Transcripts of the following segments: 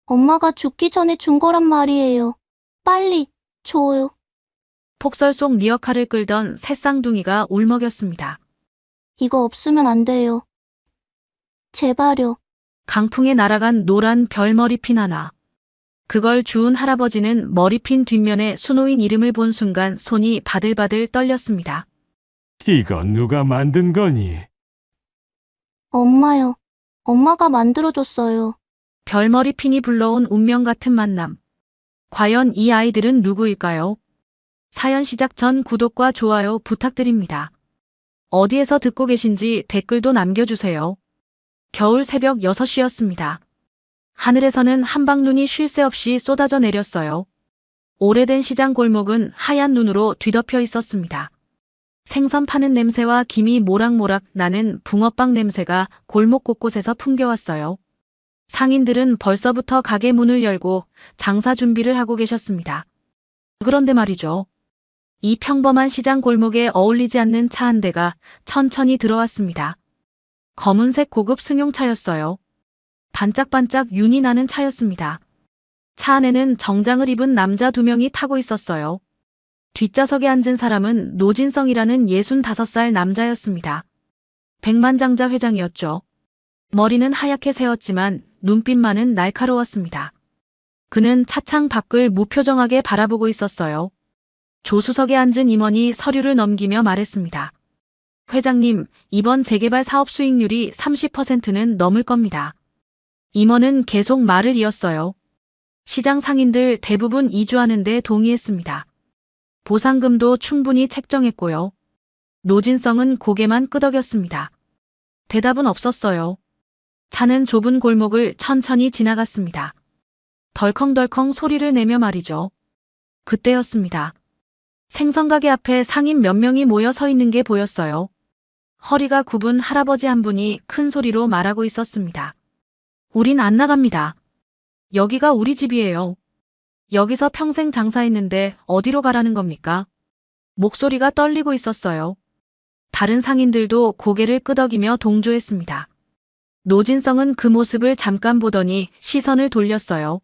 엄마가 죽기 전에 준 거란 말이에요. 빨리 줘요. 폭설 속 리어카를 끌던 새쌍둥이가 울먹였습니다. 이거 없으면 안 돼요. 제발요. 강풍에 날아간 노란 별 머리핀 하나. 그걸 주운 할아버지는 머리핀 뒷면에 수노인 이름을 본 순간 손이 바들바들 떨렸습니다. 이건 누가 만든 거니? 엄마요. 엄마가 만들어줬어요. 별머리핀이 불러온 운명 같은 만남. 과연 이 아이들은 누구일까요? 사연 시작 전 구독과 좋아요 부탁드립니다. 어디에서 듣고 계신지 댓글도 남겨주세요. 겨울 새벽 6시였습니다. 하늘에서는 한방눈이 쉴 새 없이 쏟아져 내렸어요. 오래된 시장 골목은 하얀 눈으로 뒤덮여 있었습니다. 생선 파는 냄새와 김이 모락모락 나는 붕어빵 냄새가 골목 곳곳에서 풍겨왔어요. 상인들은 벌써부터 가게 문을 열고 장사 준비를 하고 계셨습니다. 그런데 말이죠. 이 평범한 시장 골목에 어울리지 않는 차 한 대가 천천히 들어왔습니다. 검은색 고급 승용차였어요. 반짝반짝 윤이 나는 차였습니다. 차 안에는 정장을 입은 남자 2명이 타고 있었어요. 뒷좌석에 앉은 사람은 노진성이라는 65살 남자였습니다. 백만장자 회장이었죠. 머리는 하얗게 새었지만 눈빛만은 날카로웠습니다. 그는 차창 밖을 무표정하게 바라보고 있었어요. 조수석에 앉은 임원이 서류를 넘기며 말했습니다. 회장님, 이번 재개발 사업 수익률이 30%는 넘을 겁니다. 임원은 계속 말을 이었어요. 시장 상인들 대부분 이주하는 데 동의했습니다. 보상금도 충분히 책정했고요. 노진성은 고개만 끄덕였습니다. 대답은 없었어요. 차는 좁은 골목을 천천히 지나갔습니다. 덜컹덜컹 소리를 내며 말이죠. 그때였습니다. 생선가게 앞에 상인 몇 명이 모여 서 있는 게 보였어요. 허리가 굽은 할아버지 한 분이 큰 소리로 말하고 있었습니다. 우린 안 나갑니다. 여기가 우리 집이에요. 여기서 평생 장사했는데 어디로 가라는 겁니까? 목소리가 떨리고 있었어요. 다른 상인들도 고개를 끄덕이며 동조했습니다. 노진성은 그 모습을 잠깐 보더니 시선을 돌렸어요.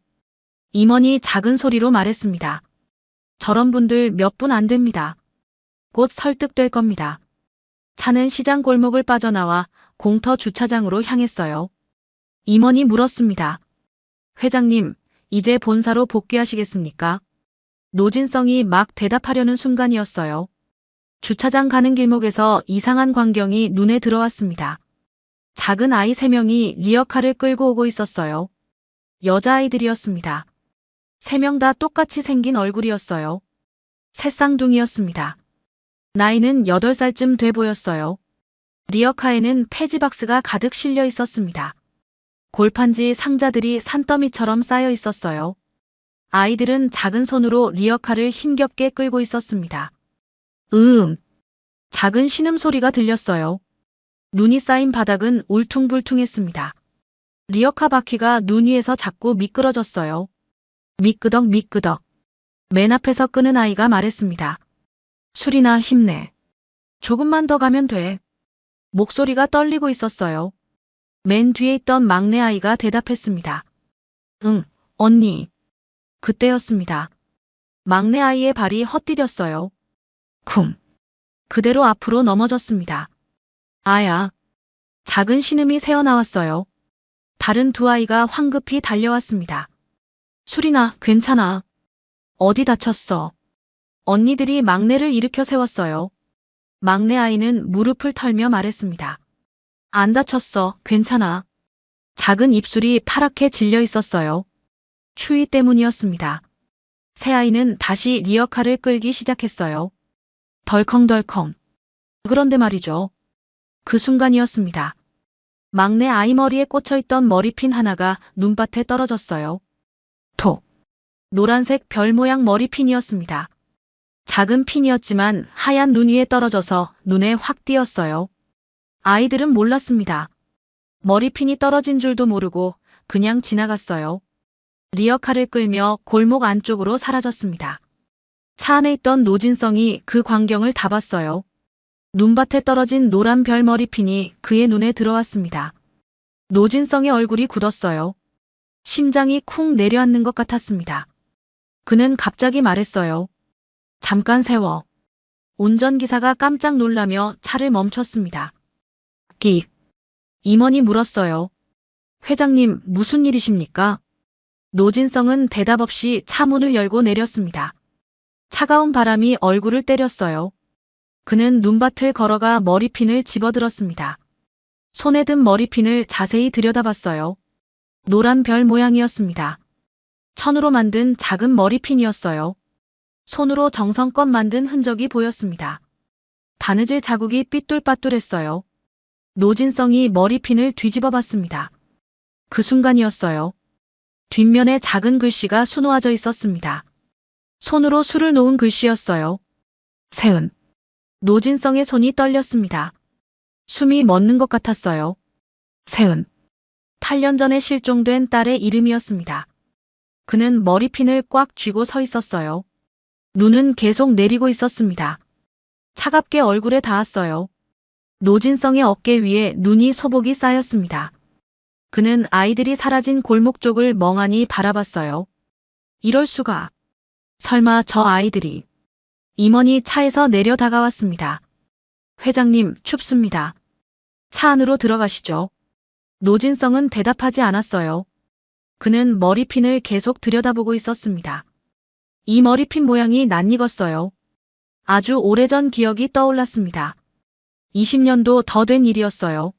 임원이 작은 소리로 말했습니다. 저런 분들 몇 분 안 됩니다. 곧 설득될 겁니다. 차는 시장 골목을 빠져나와 공터 주차장으로 향했어요. 임원이 물었습니다. 회장님, 이제 본사로 복귀하시겠습니까? 노진성이 막 대답하려는 순간이었어요. 주차장 가는 길목에서 이상한 광경이 눈에 들어왔습니다. 작은 아이 3명이 리어카를 끌고 오고 있었어요. 여자아이들이었습니다. 3명 다 똑같이 생긴 얼굴이었어요. 새쌍둥이였습니다. 나이는 8살쯤 돼 보였어요. 리어카에는 폐지박스가 가득 실려 있었습니다. 골판지 상자들이 산더미처럼 쌓여 있었어요. 아이들은 작은 손으로 리어카를 힘겹게 끌고 있었습니다. 작은 신음소리가 들렸어요. 눈이 쌓인 바닥은 울퉁불퉁했습니다. 리어카 바퀴가 눈 위에서 자꾸 미끄러졌어요. 미끄덕 미끄덕. 맨 앞에서 끄는 아이가 말했습니다. 수리나 힘내. 조금만 더 가면 돼. 목소리가 떨리고 있었어요. 맨 뒤에 있던 막내 아이가 대답했습니다. 응, 언니. 그때였습니다. 막내 아이의 발이 헛디뎠어요. 쿵. 그대로 앞으로 넘어졌습니다. 아야. 작은 신음이 새어나왔어요. 다른 2 아이가 황급히 달려왔습니다. 수리나, 괜찮아. 어디 다쳤어? 언니들이 막내를 일으켜 세웠어요. 막내 아이는 무릎을 털며 말했습니다. 안 다쳤어, 괜찮아. 작은 입술이 파랗게 질려 있었어요. 추위 때문이었습니다. 새 아이는 다시 리어카를 끌기 시작했어요. 덜컹덜컹. 그런데 말이죠. 그 순간이었습니다. 막내 아이 머리에 꽂혀있던 머리핀 하나가 눈밭에 떨어졌어요. 톡. 노란색 별 모양 머리핀이었습니다. 작은 핀이었지만 하얀 눈 위에 떨어져서 눈에 확 띄었어요. 아이들은 몰랐습니다. 머리핀이 떨어진 줄도 모르고 그냥 지나갔어요. 리어카를 끌며 골목 안쪽으로 사라졌습니다. 차 안에 있던 노진성이 그 광경을 다 봤어요. 눈밭에 떨어진 노란 별 머리핀이 그의 눈에 들어왔습니다. 노진성의 얼굴이 굳었어요. 심장이 쿵 내려앉는 것 같았습니다. 그는 갑자기 말했어요. 잠깐 세워. 운전기사가 깜짝 놀라며 차를 멈췄습니다. 끽. 임원이 물었어요. 회장님, 무슨 일이십니까? 노진성은 대답 없이 차 문을 열고 내렸습니다. 차가운 바람이 얼굴을 때렸어요. 그는 눈밭을 걸어가 머리핀을 집어들었습니다. 손에 든 머리핀을 자세히 들여다봤어요. 노란 별 모양이었습니다. 천으로 만든 작은 머리핀이었어요. 손으로 정성껏 만든 흔적이 보였습니다. 바느질 자국이 삐뚤빠뚤했어요. 노진성이 머리핀을 뒤집어 봤습니다. 그 순간이었어요. 뒷면에 작은 글씨가 수놓아져 있었습니다. 손으로 술을 놓은 글씨였어요. 세은. 노진성의 손이 떨렸습니다. 숨이 멎는 것 같았어요. 세은. 8년 전에 실종된 딸의 이름이었습니다. 그는 머리핀을 꽉 쥐고 서 있었어요. 눈은 계속 내리고 있었습니다. 차갑게 얼굴에 닿았어요. 노진성의 어깨 위에 눈이 소복이 쌓였습니다. 그는 아이들이 사라진 골목 쪽을 멍하니 바라봤어요. 이럴 수가. 설마 저 아이들이. 임원이 차에서 내려 다가왔습니다. 회장님, 춥습니다. 차 안으로 들어가시죠. 노진성은 대답하지 않았어요. 그는 머리핀을 계속 들여다보고 있었습니다. 이 머리핀 모양이 낯익었어요. 아주 오래전 기억이 떠올랐습니다. 20년도 더 된 일이었어요.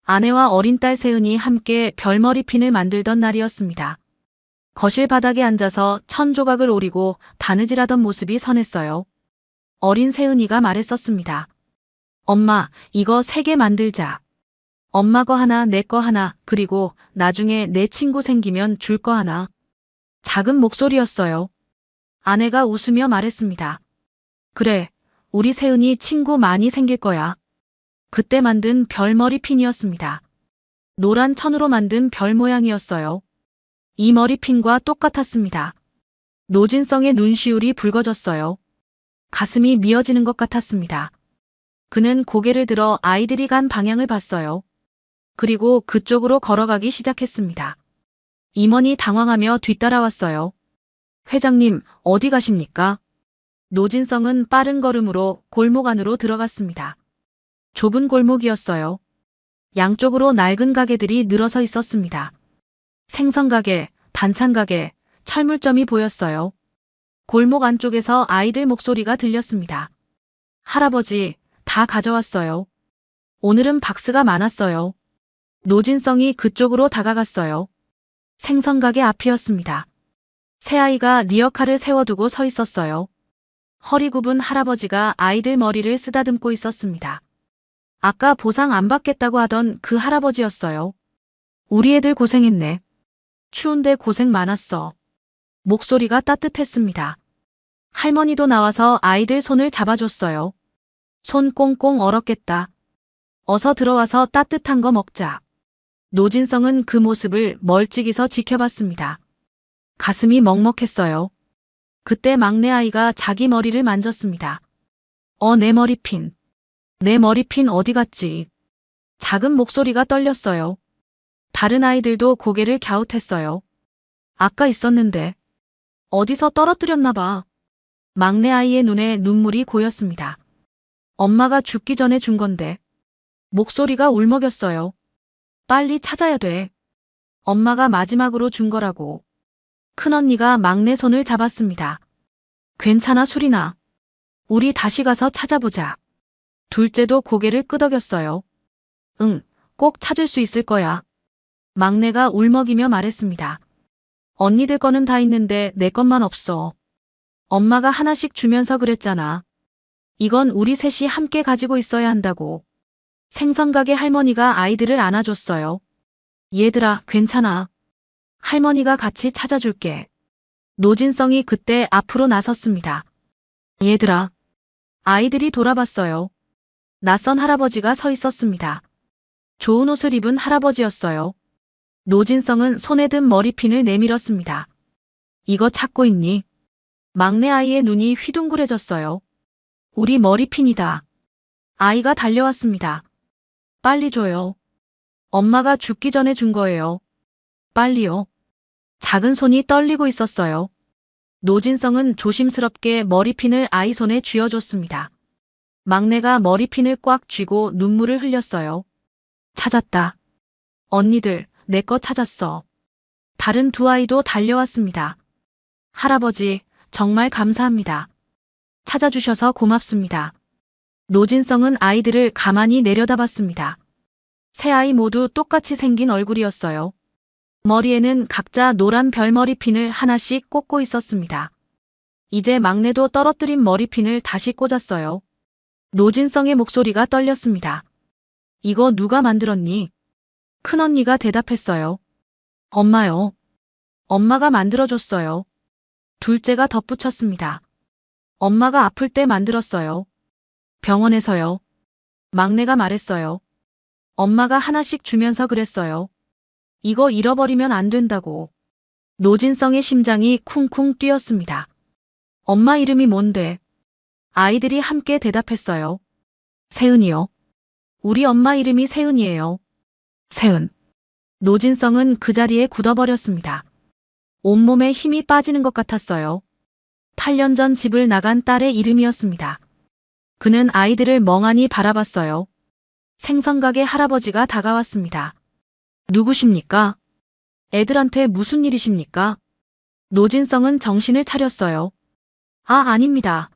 아내와 어린 딸 세은이 함께 별머리핀을 만들던 날이었습니다. 거실 바닥에 앉아서 천 조각을 오리고 바느질하던 모습이 선했어요. 어린 세은이가 말했었습니다. 엄마, 이거 3개 만들자. 엄마 거 하나, 내 거 하나, 그리고 나중에 내 친구 생기면 줄 거 하나. 작은 목소리였어요. 아내가 웃으며 말했습니다. 그래, 우리 세은이 친구 많이 생길 거야. 그때 만든 별머리 핀이었습니다. 노란 천으로 만든 별 모양이었어요. 이 머리핀과 똑같았습니다. 노진성의 눈시울이 붉어졌어요. 가슴이 미어지는 것 같았습니다. 그는 고개를 들어 아이들이 간 방향을 봤어요. 그리고 그쪽으로 걸어가기 시작했습니다. 임원이 당황하며 뒤따라왔어요. 회장님, 어디 가십니까? 노진성은 빠른 걸음으로 골목 안으로 들어갔습니다. 좁은 골목이었어요. 양쪽으로 낡은 가게들이 늘어서 있었습니다. 생선가게, 반찬가게, 철물점이 보였어요. 골목 안쪽에서 아이들 목소리가 들렸습니다. 할아버지, 다 가져왔어요. 오늘은 박스가 많았어요. 노진성이 그쪽으로 다가갔어요. 생선가게 앞이었습니다. 새아이가 리어카를 세워두고 서 있었어요. 허리 굽은 할아버지가 아이들 머리를 쓰다듬고 있었습니다. 아까 보상 안 받겠다고 하던 그 할아버지였어요. 우리 애들 고생했네. 추운데 고생 많았어. 목소리가 따뜻했습니다. 할머니도 나와서 아이들 손을 잡아줬어요. 손 꽁꽁 얼었겠다. 어서 들어와서 따뜻한 거 먹자. 노진성은 그 모습을 멀찍이서 지켜봤습니다. 가슴이 먹먹했어요. 그때 막내 아이가 자기 머리를 만졌습니다. 내 머리핀. 내 머리핀 어디 갔지? 작은 목소리가 떨렸어요. 다른 아이들도 고개를 갸웃했어요. 아까 있었는데. 어디서 떨어뜨렸나 봐. 막내 아이의 눈에 눈물이 고였습니다. 엄마가 죽기 전에 준 건데. 목소리가 울먹였어요. 빨리 찾아야 돼. 엄마가 마지막으로 준 거라고. 큰언니가 막내 손을 잡았습니다. 괜찮아, 수리나. 우리 다시 가서 찾아보자. 둘째도 고개를 끄덕였어요. 응, 꼭 찾을 수 있을 거야. 막내가 울먹이며 말했습니다. 언니들 거는 다 있는데 내 것만 없어. 엄마가 하나씩 주면서 그랬잖아. 이건 우리 셋이 함께 가지고 있어야 한다고. 생선가게 할머니가 아이들을 안아줬어요. 얘들아, 괜찮아. 할머니가 같이 찾아줄게. 노진성이 그때 앞으로 나섰습니다. 얘들아. 아이들이 돌아봤어요. 낯선 할아버지가 서 있었습니다. 좋은 옷을 입은 할아버지였어요. 노진성은 손에 든 머리핀을 내밀었습니다. 이거 찾고 있니? 막내 아이의 눈이 휘둥그레졌어요. 우리 머리핀이다. 아이가 달려왔습니다. 빨리 줘요. 엄마가 죽기 전에 준 거예요. 빨리요. 작은 손이 떨리고 있었어요. 노진성은 조심스럽게 머리핀을 아이 손에 쥐어줬습니다. 막내가 머리핀을 꽉 쥐고 눈물을 흘렸어요. 찾았다. 언니들, 내 거 찾았어. 다른 두 아이도 달려왔습니다. 할아버지, 정말 감사합니다. 찾아주셔서 고맙습니다. 노진성은 아이들을 가만히 내려다봤습니다. 세 아이 모두 똑같이 생긴 얼굴이었어요. 머리에는 각자 노란 별머리핀을 하나씩 꽂고 있었습니다. 이제 막내도 떨어뜨린 머리핀을 다시 꽂았어요. 노진성의 목소리가 떨렸습니다. 이거 누가 만들었니? 큰언니가 대답했어요. 엄마요. 엄마가 만들어줬어요. 둘째가 덧붙였습니다. 엄마가 아플 때 만들었어요. 병원에서요. 막내가 말했어요. 엄마가 하나씩 주면서 그랬어요. 이거 잃어버리면 안 된다고. 노진성의 심장이 쿵쿵 뛰었습니다. 엄마 이름이 뭔데? 아이들이 함께 대답했어요. 세은이요. 우리 엄마 이름이 세은이에요. 세은. 노진성은 그 자리에 굳어버렸습니다. 온몸에 힘이 빠지는 것 같았어요. 8년 전 집을 나간 딸의 이름이었습니다. 그는 아이들을 멍하니 바라봤어요. 생선가게 할아버지가 다가왔습니다. 누구십니까? 애들한테 무슨 일이십니까? 노진성은 정신을 차렸어요. 아닙니다.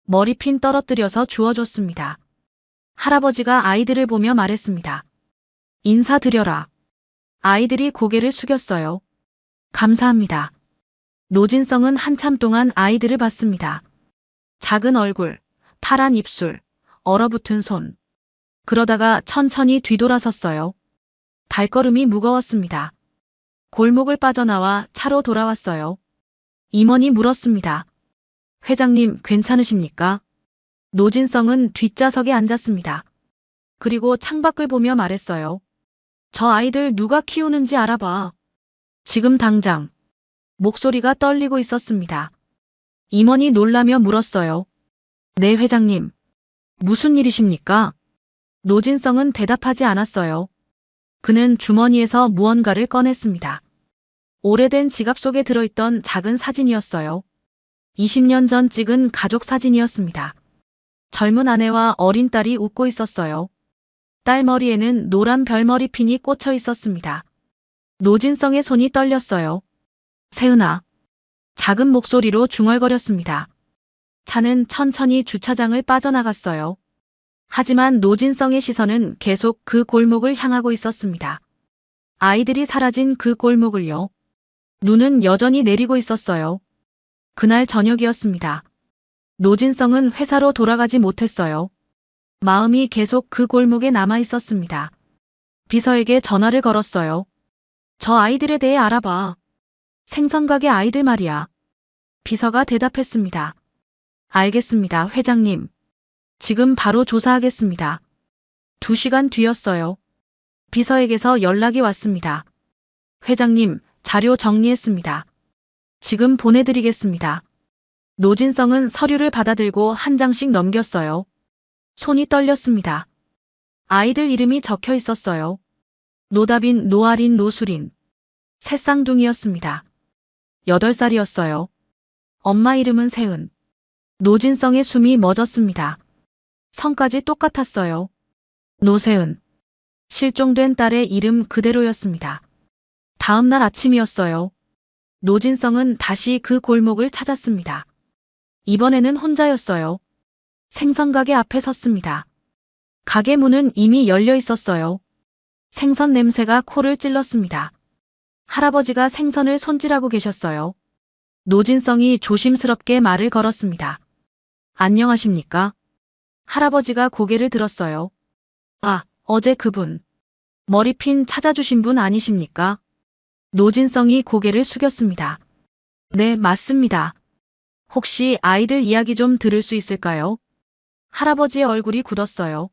머리핀 떨어뜨려서 주워줬습니다. 할아버지가 아이들을 보며 말했습니다. 인사드려라. 아이들이 고개를 숙였어요. 감사합니다. 노진성은 한참 동안 아이들을 봤습니다. 작은 얼굴, 파란 입술, 얼어붙은 손. 그러다가 천천히 뒤돌아섰어요. 발걸음이 무거웠습니다. 골목을 빠져나와 차로 돌아왔어요. 임원이 물었습니다. 회장님 괜찮으십니까? 노진성은 뒷좌석에 앉았습니다. 그리고 창밖을 보며 말했어요. 저 아이들 누가 키우는지 알아봐. 지금 당장. 목소리가 떨리고 있었습니다. 임원이 놀라며 물었어요. 네, 회장님. 무슨 일이십니까? 노진성은 대답하지 않았어요. 그는 주머니에서 무언가를 꺼냈습니다. 오래된 지갑 속에 들어있던 작은 사진이었어요. 20년 전 찍은 가족 사진이었습니다. 젊은 아내와 어린 딸이 웃고 있었어요. 딸 머리에는 노란 별머리핀이 꽂혀 있었습니다. 노진성의 손이 떨렸어요. 세은아. 작은 목소리로 중얼거렸습니다. 차는 천천히 주차장을 빠져나갔어요. 하지만 노진성의 시선은 계속 그 골목을 향하고 있었습니다. 아이들이 사라진 그 골목을요. 눈은 여전히 내리고 있었어요. 그날 저녁이었습니다. 노진성은 회사로 돌아가지 못했어요. 마음이 계속 그 골목에 남아 있었습니다. 비서에게 전화를 걸었어요. 저 아이들에 대해 알아봐. 생선가게 아이들 말이야. 비서가 대답했습니다. 알겠습니다, 회장님. 지금 바로 조사하겠습니다. 2시간 뒤였어요. 비서에게서 연락이 왔습니다. 회장님, 자료 정리했습니다. 지금 보내드리겠습니다. 노진성은 서류를 받아들고 한 장씩 넘겼어요. 손이 떨렸습니다. 아이들 이름이 적혀 있었어요. 노다빈, 노아린, 노수린. 새 쌍둥이였습니다. 8살이었어요. 엄마 이름은 세은. 노진성의 숨이 멎었습니다. 성까지 똑같았어요. 노세은. 실종된 딸의 이름 그대로였습니다. 다음 날 아침이었어요. 노진성은 다시 그 골목을 찾았습니다. 이번에는 혼자였어요. 생선가게 앞에 섰습니다. 가게 문은 이미 열려 있었어요. 생선 냄새가 코를 찔렀습니다. 할아버지가 생선을 손질하고 계셨어요. 노진성이 조심스럽게 말을 걸었습니다. 안녕하십니까? 할아버지가 고개를 들었어요. 어제 그분. 머리핀 찾아주신 분 아니십니까? 노진성이 고개를 숙였습니다. 네, 맞습니다. 혹시 아이들 이야기 좀 들을 수 있을까요? 할아버지의 얼굴이 굳었어요.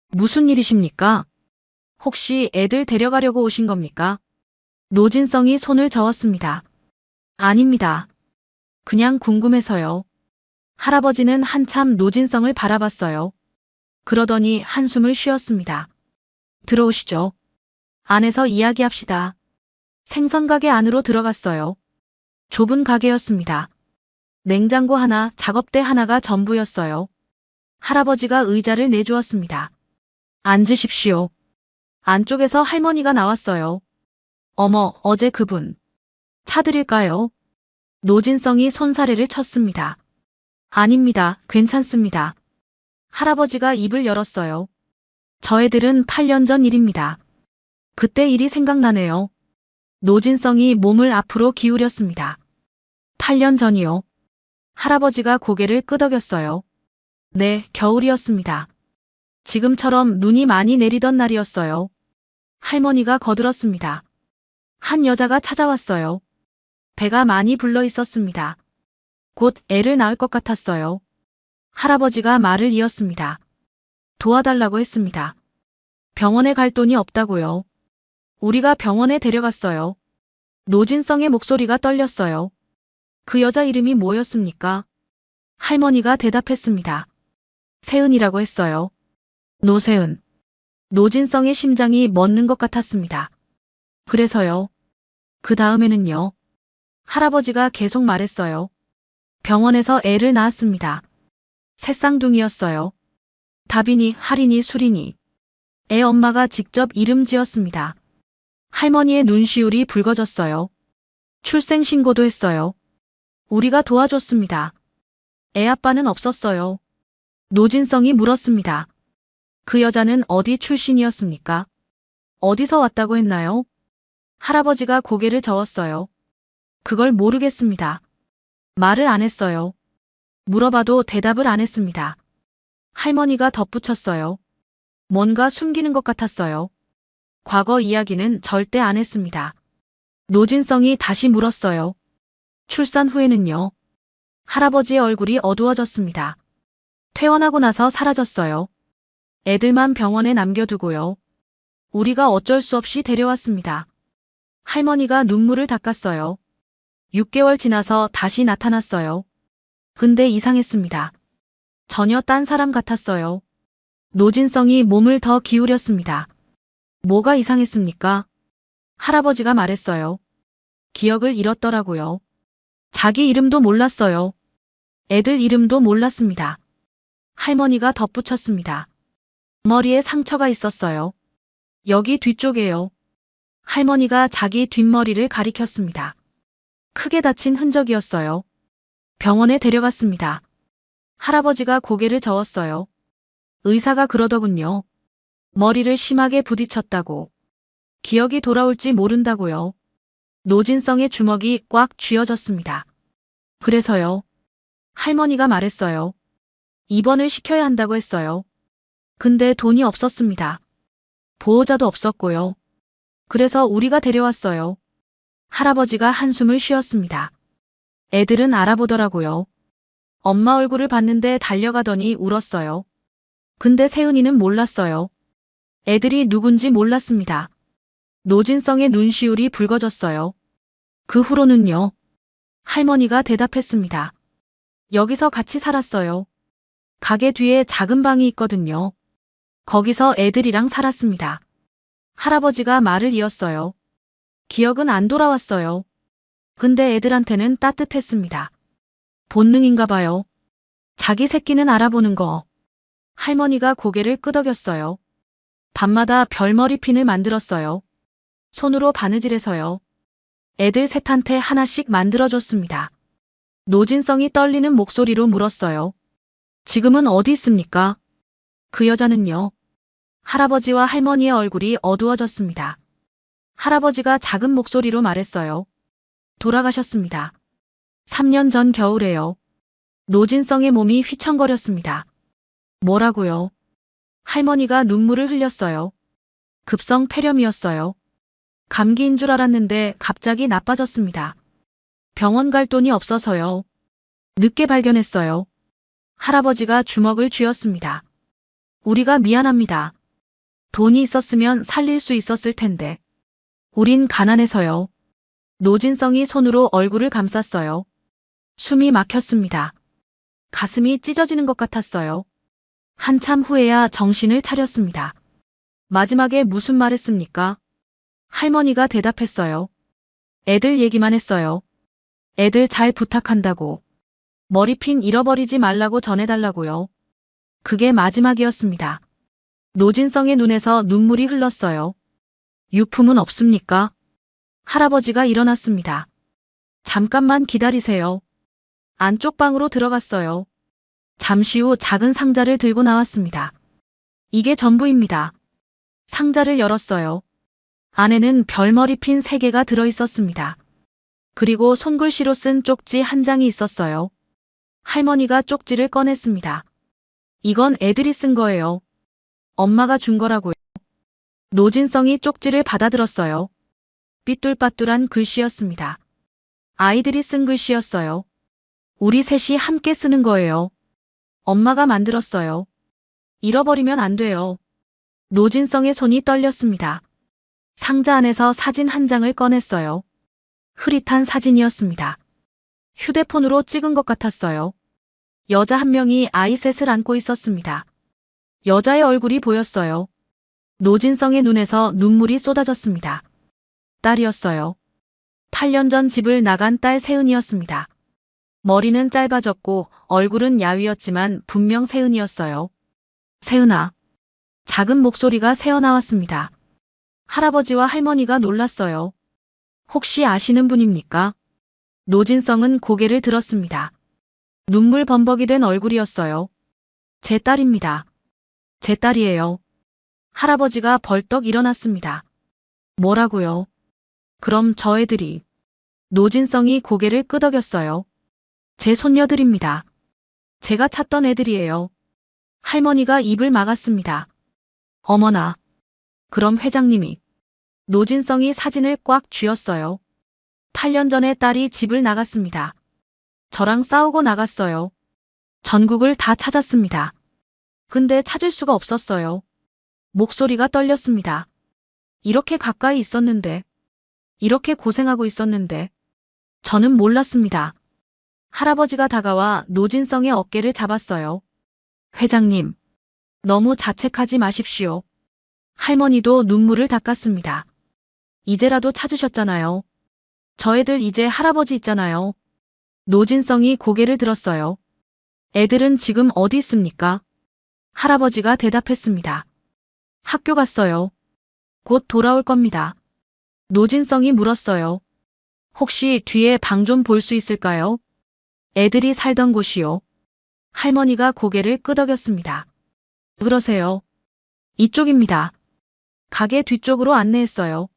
무슨 일이십니까? 혹시 애들 데려가려고 오신 겁니까? 노진성이 손을 저었습니다. 아닙니다. 그냥 궁금해서요. 할아버지는 한참 노진성을 바라봤어요. 그러더니 한숨을 쉬었습니다. 들어오시죠. 안에서 이야기합시다. 생선 가게 안으로 들어갔어요. 좁은 가게였습니다. 냉장고 하나, 작업대 하나가 전부였어요. 할아버지가 의자를 내주었습니다. 앉으십시오. 안쪽에서 할머니가 나왔어요. 어머, 어제 그분. 차 드릴까요? 노진성이 손사래를 쳤습니다. 아닙니다. 괜찮습니다. 할아버지가 입을 열었어요. 저 애들은 8년 전 일입니다. 그때 일이 생각나네요. 노진성이 몸을 앞으로 기울였습니다. 8년 전이요. 할아버지가 고개를 끄덕였어요. 네, 겨울이었습니다. 지금처럼 눈이 많이 내리던 날이었어요. 할머니가 거들었습니다. 한 여자가 찾아왔어요. 배가 많이 불러 있었습니다. 곧 애를 낳을 것 같았어요. 할아버지가 말을 이었습니다. 도와달라고 했습니다. 병원에 갈 돈이 없다고요. 우리가 병원에 데려갔어요. 노진성의 목소리가 떨렸어요. 그 여자 이름이 뭐였습니까? 할머니가 대답했습니다. 세은이라고 했어요. 노세은. 노진성의 심장이 멎는 것 같았습니다. 그래서요. 그 다음에는요. 할아버지가 계속 말했어요. 병원에서 애를 낳았습니다. 새쌍둥이였어요. 다빈이, 할인이, 수린이. 애 엄마가 직접 이름 지었습니다. 할머니의 눈시울이 붉어졌어요. 출생신고도 했어요. 우리가 도와줬습니다. 애 아빠는 없었어요. 노진성이 물었습니다. 그 여자는 어디 출신이었습니까? 어디서 왔다고 했나요? 할아버지가 고개를 저었어요. 그걸 모르겠습니다. 말을 안 했어요. 물어봐도 대답을 안 했습니다. 할머니가 덧붙였어요. 뭔가 숨기는 것 같았어요. 과거 이야기는 절대 안 했습니다. 노진성이 다시 물었어요. 출산 후에는요. 할아버지의 얼굴이 어두워졌습니다. 퇴원하고 나서 사라졌어요. 애들만 병원에 남겨두고요. 우리가 어쩔 수 없이 데려왔습니다. 할머니가 눈물을 닦았어요. 6개월 지나서 다시 나타났어요. 근데 이상했습니다. 전혀 딴 사람 같았어요. 노진성이 몸을 더 기울였습니다. 뭐가 이상했습니까? 할아버지가 말했어요. 기억을 잃었더라고요. 자기 이름도 몰랐어요. 애들 이름도 몰랐습니다. 할머니가 덧붙였습니다. 머리에 상처가 있었어요. 여기 뒤쪽에요. 할머니가 자기 뒷머리를 가리켰습니다. 크게 다친 흔적이었어요. 병원에 데려갔습니다. 할아버지가 고개를 저었어요. 의사가 그러더군요. 머리를 심하게 부딪혔다고. 기억이 돌아올지 모른다고요. 노진성의 주먹이 꽉 쥐어졌습니다. 그래서요. 할머니가 말했어요. 입원을 시켜야 한다고 했어요. 근데 돈이 없었습니다. 보호자도 없었고요. 그래서 우리가 데려왔어요. 할아버지가 한숨을 쉬었습니다. 애들은 알아보더라고요. 엄마 얼굴을 봤는데 달려가더니 울었어요. 근데 세은이는 몰랐어요. 애들이 누군지 몰랐습니다. 노진성의 눈시울이 붉어졌어요. 그 후로는요. 할머니가 대답했습니다. 여기서 같이 살았어요. 가게 뒤에 작은 방이 있거든요. 거기서 애들이랑 살았습니다. 할아버지가 말을 이었어요. 기억은 안 돌아왔어요. 근데 애들한테는 따뜻했습니다. 본능인가 봐요. 자기 새끼는 알아보는 거. 할머니가 고개를 끄덕였어요. 밤마다 별머리핀을 만들었어요. 손으로 바느질해서요. 애들 셋한테 하나씩 만들어줬습니다. 노진성이 떨리는 목소리로 물었어요. 지금은 어디 있습니까? 그 여자는요. 할아버지와 할머니의 얼굴이 어두워졌습니다. 할아버지가 작은 목소리로 말했어요. 돌아가셨습니다. 3년 전 겨울에요. 노진성의 몸이 휘청거렸습니다. 뭐라고요? 할머니가 눈물을 흘렸어요. 급성 폐렴이었어요. 감기인 줄 알았는데 갑자기 나빠졌습니다. 병원 갈 돈이 없어서요. 늦게 발견했어요. 할아버지가 주먹을 쥐었습니다. 우리가 미안합니다. 돈이 있었으면 살릴 수 있었을 텐데. 우린 가난해서요. 노진성이 손으로 얼굴을 감쌌어요. 숨이 막혔습니다. 가슴이 찢어지는 것 같았어요. 한참 후에야 정신을 차렸습니다. 마지막에 무슨 말 했습니까? 할머니가 대답했어요. 애들 얘기만 했어요. 애들 잘 부탁한다고. 머리핀 잃어버리지 말라고 전해달라고요. 그게 마지막이었습니다. 노진성의 눈에서 눈물이 흘렀어요. 유품은 없습니까? 할아버지가 일어났습니다. 잠깐만 기다리세요. 안쪽 방으로 들어갔어요. 잠시 후 작은 상자를 들고 나왔습니다. 이게 전부입니다. 상자를 열었어요. 안에는 별머리핀 3개가 들어있었습니다. 그리고 손글씨로 쓴 쪽지 한 장이 있었어요. 할머니가 쪽지를 꺼냈습니다. 이건 애들이 쓴 거예요. 엄마가 준 거라고요. 노진성이 쪽지를 받아들었어요. 삐뚤빠뚤한 글씨였습니다. 아이들이 쓴 글씨였어요. 우리 셋이 함께 쓰는 거예요. 엄마가 만들었어요. 잃어버리면 안 돼요. 노진성의 손이 떨렸습니다. 상자 안에서 사진 한 장을 꺼냈어요. 흐릿한 사진이었습니다. 휴대폰으로 찍은 것 같았어요. 여자 한 명이 아이 셋을 안고 있었습니다. 여자의 얼굴이 보였어요. 노진성의 눈에서 눈물이 쏟아졌습니다. 딸이었어요. 8년 전 집을 나간 딸 세은이었습니다. 머리는 짧아졌고 얼굴은 야위었지만 분명 세은이었어요. 세은아. 작은 목소리가 새어나왔습니다. 할아버지와 할머니가 놀랐어요. 혹시 아시는 분입니까? 노진성은 고개를 들었습니다. 눈물 범벅이 된 얼굴이었어요. 제 딸입니다. 제 딸이에요. 할아버지가 벌떡 일어났습니다. 뭐라고요? 그럼 저 애들이. 노진성이 고개를 끄덕였어요. 제 손녀들입니다. 제가 찾던 애들이에요. 할머니가 입을 막았습니다. 어머나. 그럼 회장님이. 노진성이 사진을 꽉 쥐었어요. 8년 전에 딸이 집을 나갔습니다. 저랑 싸우고 나갔어요. 전국을 다 찾았습니다. 근데 찾을 수가 없었어요. 목소리가 떨렸습니다. 이렇게 가까이 있었는데, 이렇게 고생하고 있었는데, 저는 몰랐습니다. 할아버지가 다가와 노진성의 어깨를 잡았어요. 회장님, 너무 자책하지 마십시오. 할머니도 눈물을 닦았습니다. 이제라도 찾으셨잖아요. 저 애들 이제 할아버지 있잖아요. 노진성이 고개를 들었어요. 애들은 지금 어디 있습니까? 할아버지가 대답했습니다. 학교 갔어요. 곧 돌아올 겁니다. 노진성이 물었어요. 혹시 뒤에 방 좀 볼 수 있을까요? 애들이 살던 곳이요. 할머니가 고개를 끄덕였습니다. 그러세요. 이쪽입니다. 가게 뒤쪽으로 안내했어요.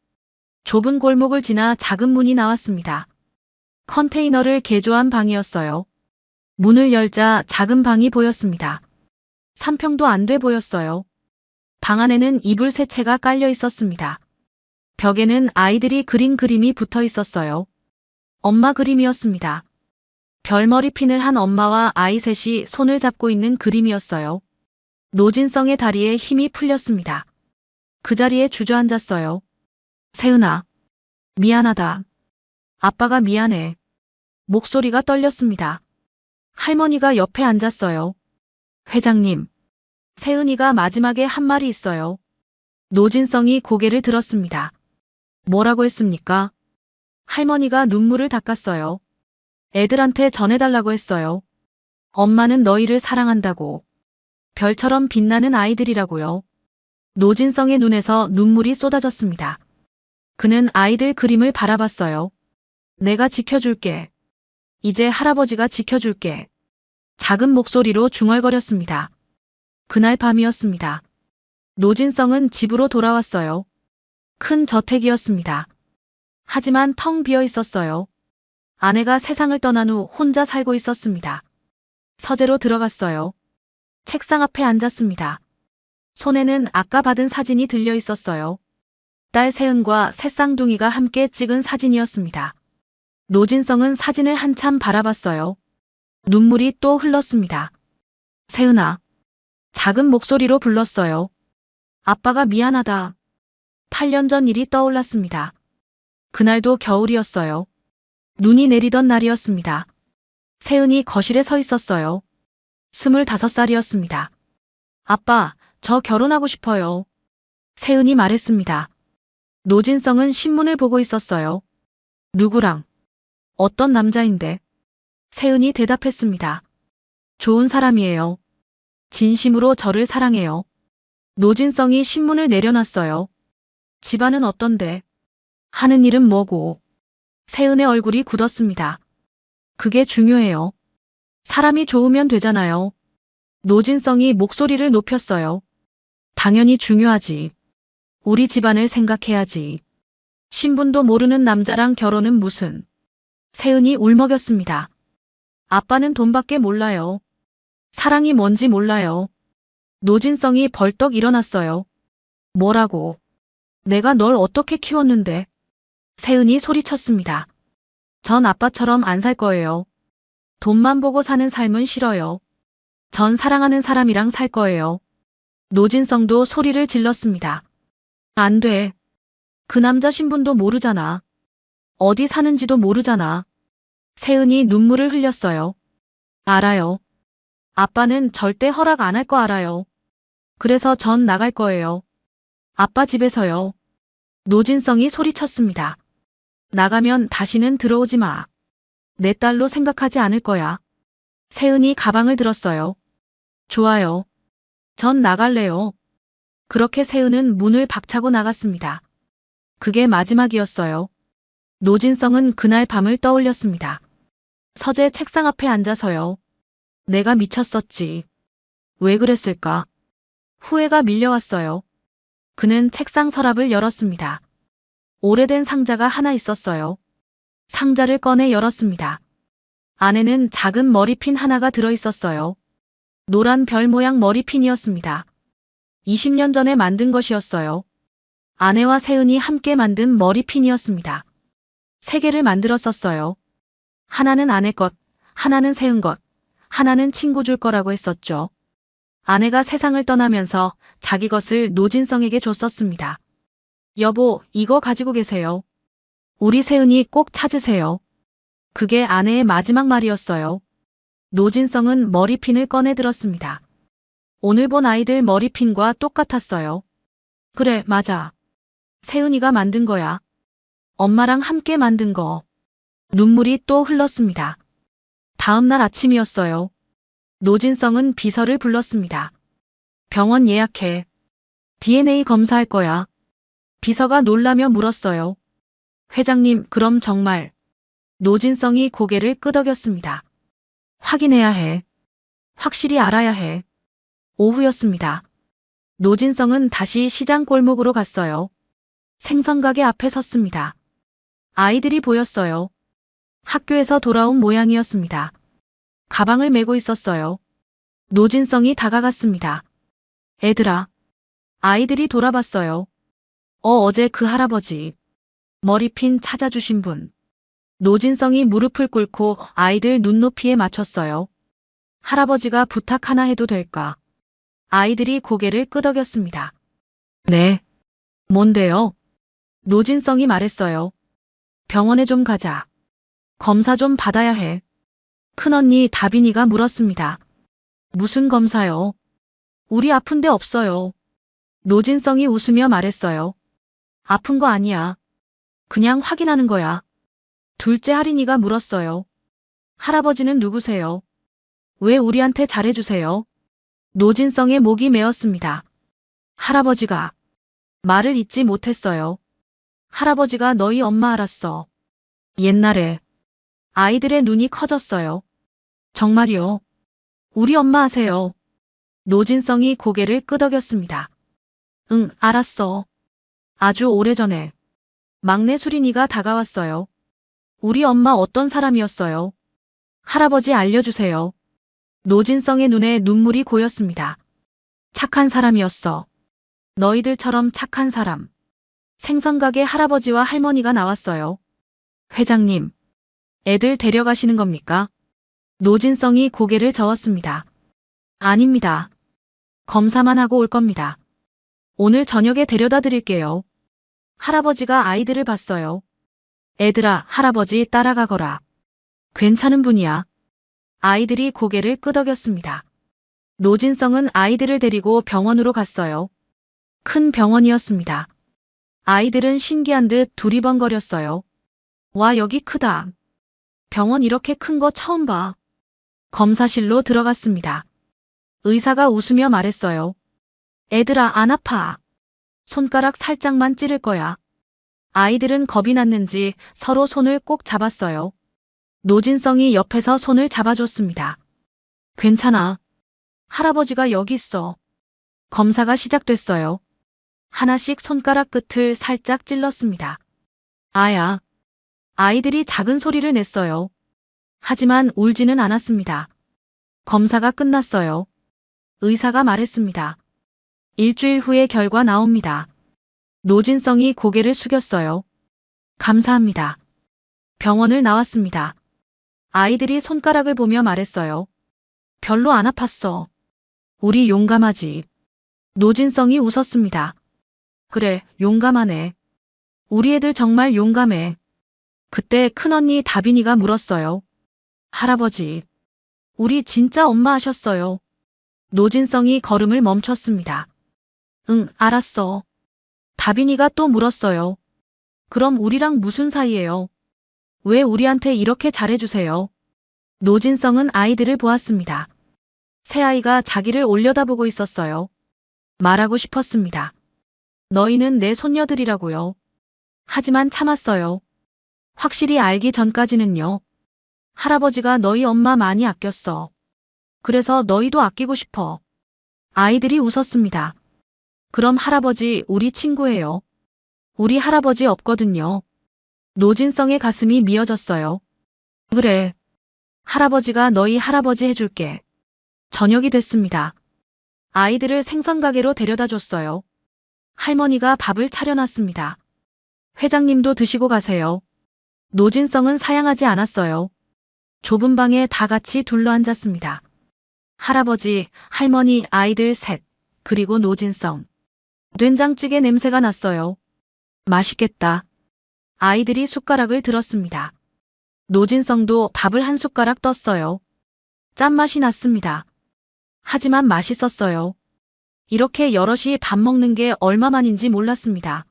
좁은 골목을 지나 작은 문이 나왔습니다. 컨테이너를 개조한 방이었어요. 문을 열자 작은 방이 보였습니다. 3평도 안 돼 보였어요. 방 안에는 이불 3채가 깔려 있었습니다. 벽에는 아이들이 그린 그림이 붙어 있었어요. 엄마 그림이었습니다. 별머리핀을 한 엄마와 아이 셋이 손을 잡고 있는 그림이었어요. 노진성의 다리에 힘이 풀렸습니다. 그 자리에 주저앉았어요. 세은아, 미안하다. 아빠가 미안해. 목소리가 떨렸습니다. 할머니가 옆에 앉았어요. 회장님, 세은이가 마지막에 한 말이 있어요. 노진성이 고개를 들었습니다. 뭐라고 했습니까? 할머니가 눈물을 닦았어요. 애들한테 전해달라고 했어요. 엄마는 너희를 사랑한다고. 별처럼 빛나는 아이들이라고요. 노진성의 눈에서 눈물이 쏟아졌습니다. 그는 아이들 그림을 바라봤어요. 내가 지켜줄게. 이제 할아버지가 지켜줄게. 작은 목소리로 중얼거렸습니다. 그날 밤이었습니다. 노진성은 집으로 돌아왔어요. 큰 저택이었습니다. 하지만 텅 비어 있었어요. 아내가 세상을 떠난 후 혼자 살고 있었습니다. 서재로 들어갔어요. 책상 앞에 앉았습니다. 손에는 아까 받은 사진이 들려 있었어요. 딸 세은과 새쌍둥이가 함께 찍은 사진이었습니다. 노진성은 사진을 한참 바라봤어요. 눈물이 또 흘렀습니다. 세은아. 작은 목소리로 불렀어요. 아빠가 미안하다. 8년 전 일이 떠올랐습니다. 그날도 겨울이었어요. 눈이 내리던 날이었습니다. 세은이 거실에 서 있었어요. 25살이었습니다. 아빠, 저 결혼하고 싶어요. 세은이 말했습니다. 노진성은 신문을 보고 있었어요. 누구랑? 어떤 남자인데? 세은이 대답했습니다. 좋은 사람이에요. 진심으로 저를 사랑해요. 노진성이 신문을 내려놨어요. 집안은 어떤데? 하는 일은 뭐고? 세은의 얼굴이 굳었습니다. 그게 중요해요. 사람이 좋으면 되잖아요. 노진성이 목소리를 높였어요. 당연히 중요하지. 우리 집안을 생각해야지. 신분도 모르는 남자랑 결혼은 무슨. 세은이 울먹였습니다. 아빠는 돈밖에 몰라요. 사랑이 뭔지 몰라요. 노진성이 벌떡 일어났어요. 뭐라고? 내가 널 어떻게 키웠는데? 세은이 소리쳤습니다. 전 아빠처럼 안 살 거예요. 돈만 보고 사는 삶은 싫어요. 전 사랑하는 사람이랑 살 거예요. 노진성도 소리를 질렀습니다. 안 돼. 그 남자 신분도 모르잖아. 어디 사는지도 모르잖아. 세은이 눈물을 흘렸어요. 알아요. 아빠는 절대 허락 안 할 거 알아요. 그래서 전 나갈 거예요. 아빠 집에서요. 노진성이 소리쳤습니다. 나가면 다시는 들어오지 마. 내 딸로 생각하지 않을 거야. 세은이 가방을 들었어요. 좋아요. 전 나갈래요. 그렇게 세은은 문을 박차고 나갔습니다. 그게 마지막이었어요. 노진성은 그날 밤을 떠올렸습니다. 서재 책상 앞에 앉아서요. 내가 미쳤었지. 왜 그랬을까? 후회가 밀려왔어요. 그는 책상 서랍을 열었습니다. 오래된 상자가 하나 있었어요. 상자를 꺼내 열었습니다. 안에는 작은 머리핀 하나가 들어있었어요. 노란 별 모양 머리핀이었습니다. 20년 전에 만든 것이었어요. 아내와 세은이 함께 만든 머리핀이었습니다. 세 개를 만들었었어요. 하나는 아내 것, 하나는 세은 것, 하나는 친구 줄 거라고 했었죠. 아내가 세상을 떠나면서 자기 것을 노진성에게 줬었습니다. 여보, 이거 가지고 계세요. 우리 세은이 꼭 찾으세요. 그게 아내의 마지막 말이었어요. 노진성은 머리핀을 꺼내 들었습니다. 오늘 본 아이들 머리핀과 똑같았어요. 그래, 맞아. 세은이가 만든 거야. 엄마랑 함께 만든 거. 눈물이 또 흘렀습니다. 다음 날 아침이었어요. 노진성은 비서를 불렀습니다. 병원 예약해. DNA 검사할 거야. 비서가 놀라며 물었어요. 회장님, 그럼 정말. 노진성이 고개를 끄덕였습니다. 확인해야 해. 확실히 알아야 해. 오후였습니다. 노진성은 다시 시장 골목으로 갔어요. 생선가게 앞에 섰습니다. 아이들이 보였어요. 학교에서 돌아온 모양이었습니다. 가방을 메고 있었어요. 노진성이 다가갔습니다. 애들아. 아이들이 돌아봤어요. 어제 그 할아버지. 머리핀 찾아주신 분. 노진성이 무릎을 꿇고 아이들 눈높이에 맞췄어요. 할아버지가 부탁 하나 해도 될까? 아이들이 고개를 끄덕였습니다. 네. 뭔데요? 노진성이 말했어요. 병원에 좀 가자. 검사 좀 받아야 해. 큰언니 다빈이가 물었습니다. 무슨 검사요? 우리 아픈 데 없어요. 노진성이 웃으며 말했어요. 아픈 거 아니야. 그냥 확인하는 거야. 둘째 할인이가 물었어요. 할아버지는 누구세요? 왜 우리한테 잘해주세요? 노진성의 목이 메었습니다. 할아버지가 말을 잇지 못했어요. 할아버지가 너희 엄마 알았어. 옛날에. 아이들의 눈이 커졌어요. 정말요? 우리 엄마 아세요? 노진성이 고개를 끄덕였습니다. 응, 알았어. 아주 오래전에. 막내 수린이가 다가왔어요. 우리 엄마 어떤 사람이었어요? 할아버지 알려주세요. 노진성의 눈에 눈물이 고였습니다. 착한 사람이었어. 너희들처럼 착한 사람. 생선가게 할아버지와 할머니가 나왔어요. 회장님, 애들 데려가시는 겁니까? 노진성이 고개를 저었습니다. 아닙니다. 검사만 하고 올 겁니다. 오늘 저녁에 데려다 드릴게요. 할아버지가 아이들을 봤어요. 애들아, 할아버지 따라가거라. 괜찮은 분이야. 아이들이 고개를 끄덕였습니다. 노진성은 아이들을 데리고 병원으로 갔어요. 큰 병원이었습니다. 아이들은 신기한 듯 두리번거렸어요. 와, 여기 크다. 병원 이렇게 큰 거 처음 봐. 검사실로 들어갔습니다. 의사가 웃으며 말했어요. 애들아, 안 아파. 손가락 살짝만 찌를 거야. 아이들은 겁이 났는지 서로 손을 꼭 잡았어요. 노진성이 옆에서 손을 잡아줬습니다. 괜찮아. 할아버지가 여기 있어. 검사가 시작됐어요. 하나씩 손가락 끝을 살짝 찔렀습니다. 아야. 아이들이 작은 소리를 냈어요. 하지만 울지는 않았습니다. 검사가 끝났어요. 의사가 말했습니다. 일주일 후에 결과 나옵니다. 노진성이 고개를 숙였어요. 감사합니다. 병원을 나왔습니다. 아이들이 손가락을 보며 말했어요. 별로 안 아팠어. 우리 용감하지. 노진성이 웃었습니다. 그래, 용감하네. 우리 애들 정말 용감해. 그때 큰언니 다빈이가 물었어요. 할아버지, 우리 진짜 엄마 하셨어요. 노진성이 걸음을 멈췄습니다. 응, 알았어. 다빈이가 또 물었어요. 그럼 우리랑 무슨 사이예요? 왜 우리한테 이렇게 잘해주세요? 노진성은 아이들을 보았습니다. 새아이가 자기를 올려다보고 있었어요. 말하고 싶었습니다. 너희는 내 손녀들이라고요. 하지만 참았어요. 확실히 알기 전까지는요. 할아버지가 너희 엄마 많이 아꼈어. 그래서 너희도 아끼고 싶어. 아이들이 웃었습니다. 그럼 할아버지 우리 친구예요. 우리 할아버지 없거든요. 노진성의 가슴이 미어졌어요. 그래. 할아버지가 너희 할아버지 해줄게. 저녁이 됐습니다. 아이들을 생선가게로 데려다 줬어요. 할머니가 밥을 차려놨습니다. 회장님도 드시고 가세요. 노진성은 사양하지 않았어요. 좁은 방에 다 같이 둘러앉았습니다. 할아버지, 할머니, 아이들 셋, 그리고 노진성. 된장찌개 냄새가 났어요. 맛있겠다. 아이들이 숟가락을 들었습니다. 노진성도 밥을 한 숟가락 떴어요. 짠맛이 났습니다. 하지만 맛있었어요. 이렇게 여럿이 밥 먹는 게 얼마만인지 몰랐습니다.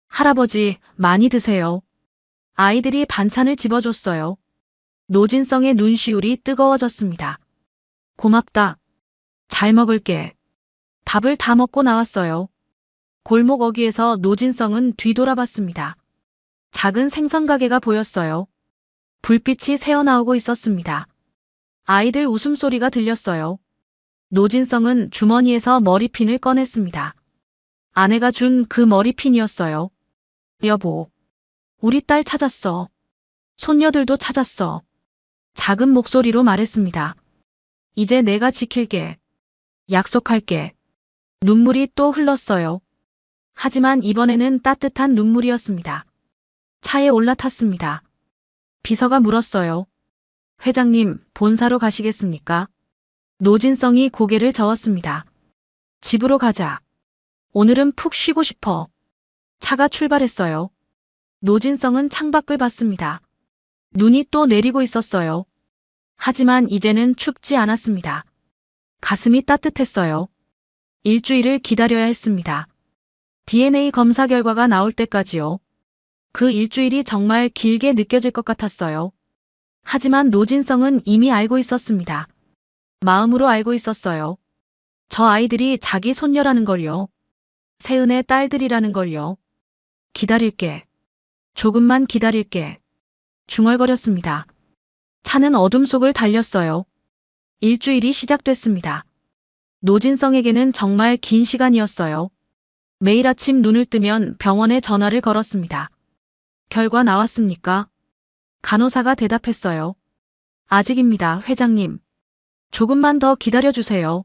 할아버지, 많이 드세요. 아이들이 반찬을 집어줬어요. 노진성의 눈시울이 뜨거워졌습니다. 고맙다. 잘 먹을게. 밥을 다 먹고 나왔어요. 골목 어귀에서 노진성은 뒤돌아봤습니다. 작은 생선가게가 보였어요. 불빛이 새어나오고 있었습니다. 아이들 웃음소리가 들렸어요. 노진성은 주머니에서 머리핀을 꺼냈습니다. 아내가 준 그 머리핀이었어요. 여보, 우리 딸 찾았어. 손녀들도 찾았어. 작은 목소리로 말했습니다. 이제 내가 지킬게. 약속할게. 눈물이 또 흘렀어요. 하지만 이번에는 따뜻한 눈물이었습니다. 차에 올라탔습니다. 비서가 물었어요. 회장님, 본사로 가시겠습니까? 노진성이 고개를 저었습니다. 집으로 가자. 오늘은 푹 쉬고 싶어. 차가 출발했어요. 노진성은 창밖을 봤습니다. 눈이 또 내리고 있었어요. 하지만 이제는 춥지 않았습니다. 가슴이 따뜻했어요. 일주일을 기다려야 했습니다. DNA 검사 결과가 나올 때까지요. 그 일주일이 정말 길게 느껴질 것 같았어요. 하지만 노진성은 이미 알고 있었습니다. 마음으로 알고 있었어요. 저 아이들이 자기 손녀라는 걸요. 세은의 딸들이라는 걸요. 기다릴게. 조금만 기다릴게. 중얼거렸습니다. 차는 어둠 속을 달렸어요. 일주일이 시작됐습니다. 노진성에게는 정말 긴 시간이었어요. 매일 아침 눈을 뜨면 병원에 전화를 걸었습니다. 결과 나왔습니까? 간호사가 대답했어요. 아직입니다, 회장님. 조금만 더 기다려주세요.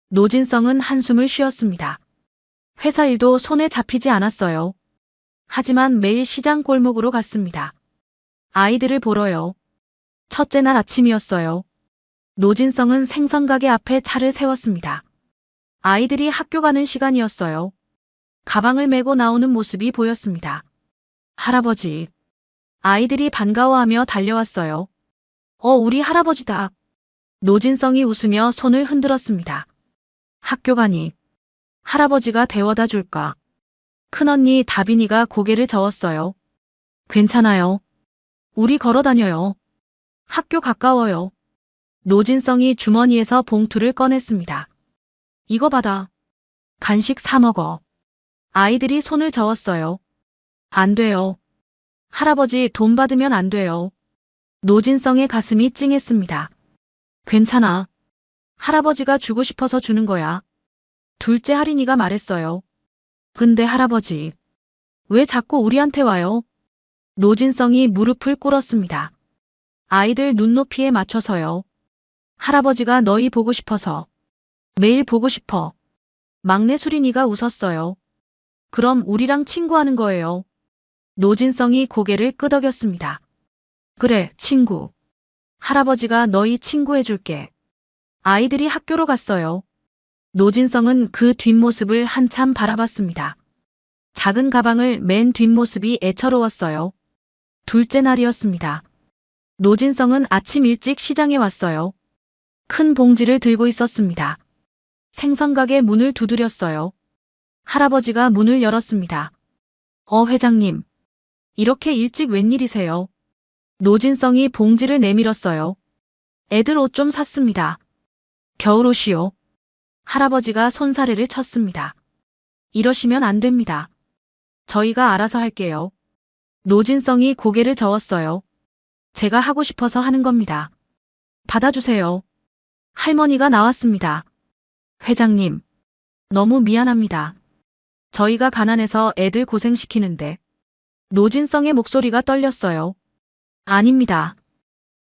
노진성은 한숨을 쉬었습니다. 회사 일도 손에 잡히지 않았어요. 하지만 매일 시장 골목으로 갔습니다. 아이들을 보러요. 첫째 날 아침이었어요. 노진성은 생선가게 앞에 차를 세웠습니다. 아이들이 학교 가는 시간이었어요. 가방을 메고 나오는 모습이 보였습니다. 할아버지. 아이들이 반가워하며 달려왔어요. 우리 할아버지다. 노진성이 웃으며 손을 흔들었습니다. 학교 가니 할아버지가 데워다 줄까? 큰언니 다빈이가 고개를 저었어요. 괜찮아요. 우리 걸어 다녀요. 학교 가까워요. 노진성이 주머니에서 봉투를 꺼냈습니다. 이거 받아. 간식 사 먹어. 아이들이 손을 저었어요. 안 돼요. 할아버지 돈 받으면 안 돼요. 노진성의 가슴이 찡했습니다. 괜찮아. 할아버지가 주고 싶어서 주는 거야. 둘째 할인이가 말했어요. 근데 할아버지, 왜 자꾸 우리한테 와요? 노진성이 무릎을 꿇었습니다. 아이들 눈높이에 맞춰서요. 할아버지가 너희 보고 싶어서. 매일 보고 싶어. 막내 수린이가 웃었어요. 그럼 우리랑 친구하는 거예요. 노진성이 고개를 끄덕였습니다. 그래, 친구. 할아버지가 너희 친구 해줄게. 아이들이 학교로 갔어요. 노진성은 그 뒷모습을 한참 바라봤습니다. 작은 가방을 맨 뒷모습이 애처로웠어요. 둘째 날이었습니다. 노진성은 아침 일찍 시장에 왔어요. 큰 봉지를 들고 있었습니다. 생선가게 문을 두드렸어요. 할아버지가 문을 열었습니다. 회장님. 이렇게 일찍 웬일이세요? 노진성이 봉지를 내밀었어요. 애들 옷 좀 샀습니다. 겨울옷이요. 할아버지가 손사래를 쳤습니다. 이러시면 안 됩니다. 저희가 알아서 할게요. 노진성이 고개를 저었어요. 제가 하고 싶어서 하는 겁니다. 받아주세요. 할머니가 나왔습니다. 회장님, 너무 미안합니다. 저희가 가난해서 애들 고생시키는데. 노진성의 목소리가 떨렸어요. 아닙니다.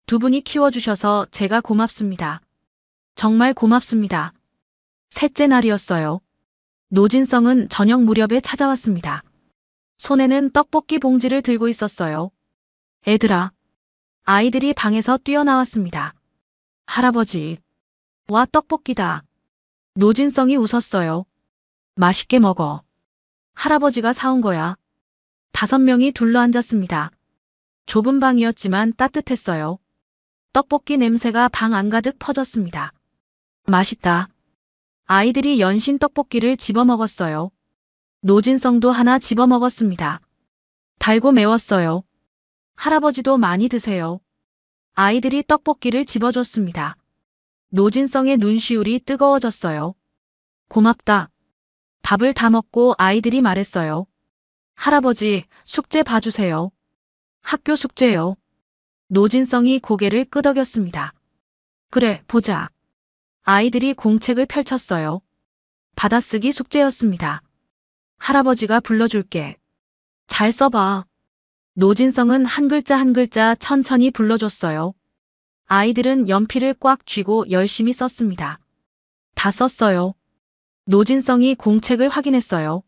두 분이 키워주셔서 제가 고맙습니다. 정말 고맙습니다. 셋째 날이었어요. 노진성은 저녁 무렵에 찾아왔습니다. 손에는 떡볶이 봉지를 들고 있었어요. 애들아. 아이들이 방에서 뛰어나왔습니다. 할아버지. 와, 떡볶이다. 노진성이 웃었어요. 맛있게 먹어. 할아버지가 사온 거야. 5명이 둘러앉았습니다. 좁은 방이었지만 따뜻했어요. 떡볶이 냄새가 방 안가득 퍼졌습니다. 맛있다. 아이들이 연신 떡볶이를 집어먹었어요. 노진성도 하나 집어먹었습니다. 달고 매웠어요. 할아버지도 많이 드세요. 아이들이 떡볶이를 집어줬습니다. 노진성의 눈시울이 뜨거워졌어요. 고맙다. 밥을 다 먹고 아이들이 말했어요. 할아버지, 숙제 봐주세요. 학교 숙제요. 노진성이 고개를 끄덕였습니다. 그래, 보자. 아이들이 공책을 펼쳤어요. 받아쓰기 숙제였습니다. 할아버지가 불러줄게. 잘 써봐. 노진성은 한 글자 한 글자 천천히 불러줬어요. 아이들은 연필을 꽉 쥐고 열심히 썼습니다. 다 썼어요. 노진성이 공책을 확인했어요.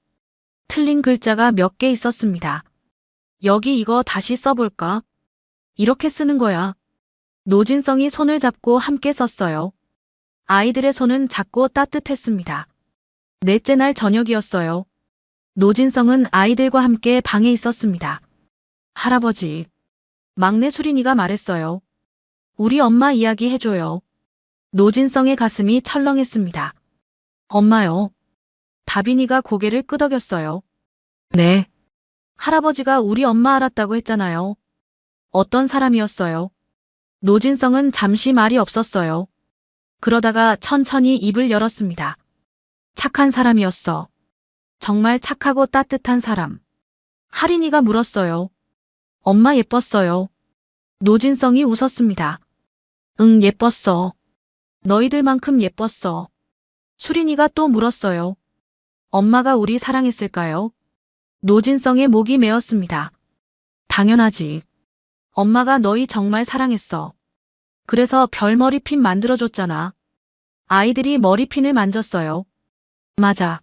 틀린 글자가 몇 개 있었습니다. 여기 이거 다시 써볼까? 이렇게 쓰는 거야. 노진성이 손을 잡고 함께 썼어요. 아이들의 손은 작고 따뜻했습니다. 넷째 날 저녁이었어요. 노진성은 아이들과 함께 방에 있었습니다. 할아버지. 막내 수린이가 말했어요. 우리 엄마 이야기 해줘요. 노진성의 가슴이 철렁했습니다. 엄마요. 다빈이가 고개를 끄덕였어요. 네. 할아버지가 우리 엄마 알았다고 했잖아요. 어떤 사람이었어요? 노진성은 잠시 말이 없었어요. 그러다가 천천히 입을 열었습니다. 착한 사람이었어. 정말 착하고 따뜻한 사람. 할인이가 물었어요. 엄마 예뻤어요. 노진성이 웃었습니다. 응, 예뻤어. 너희들만큼 예뻤어. 수린이가 또 물었어요. 엄마가 우리 사랑했을까요? 노진성의 목이 메었습니다. 당연하지. 엄마가 너희 정말 사랑했어. 그래서 별 머리핀 만들어줬잖아. 아이들이 머리핀을 만졌어요. 맞아.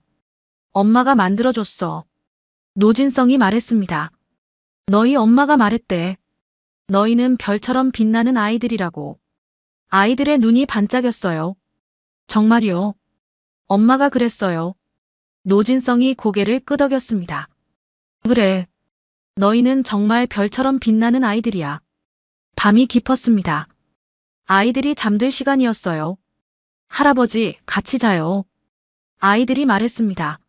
엄마가 만들어줬어. 노진성이 말했습니다. 너희 엄마가 말했대. 너희는 별처럼 빛나는 아이들이라고. 아이들의 눈이 반짝였어요. 정말이요. 엄마가 그랬어요. 노진성이 고개를 끄덕였습니다. 그래. 너희는 정말 별처럼 빛나는 아이들이야. 밤이 깊었습니다. 아이들이 잠들 시간이었어요. 할아버지, 같이 자요. 아이들이 말했습니다.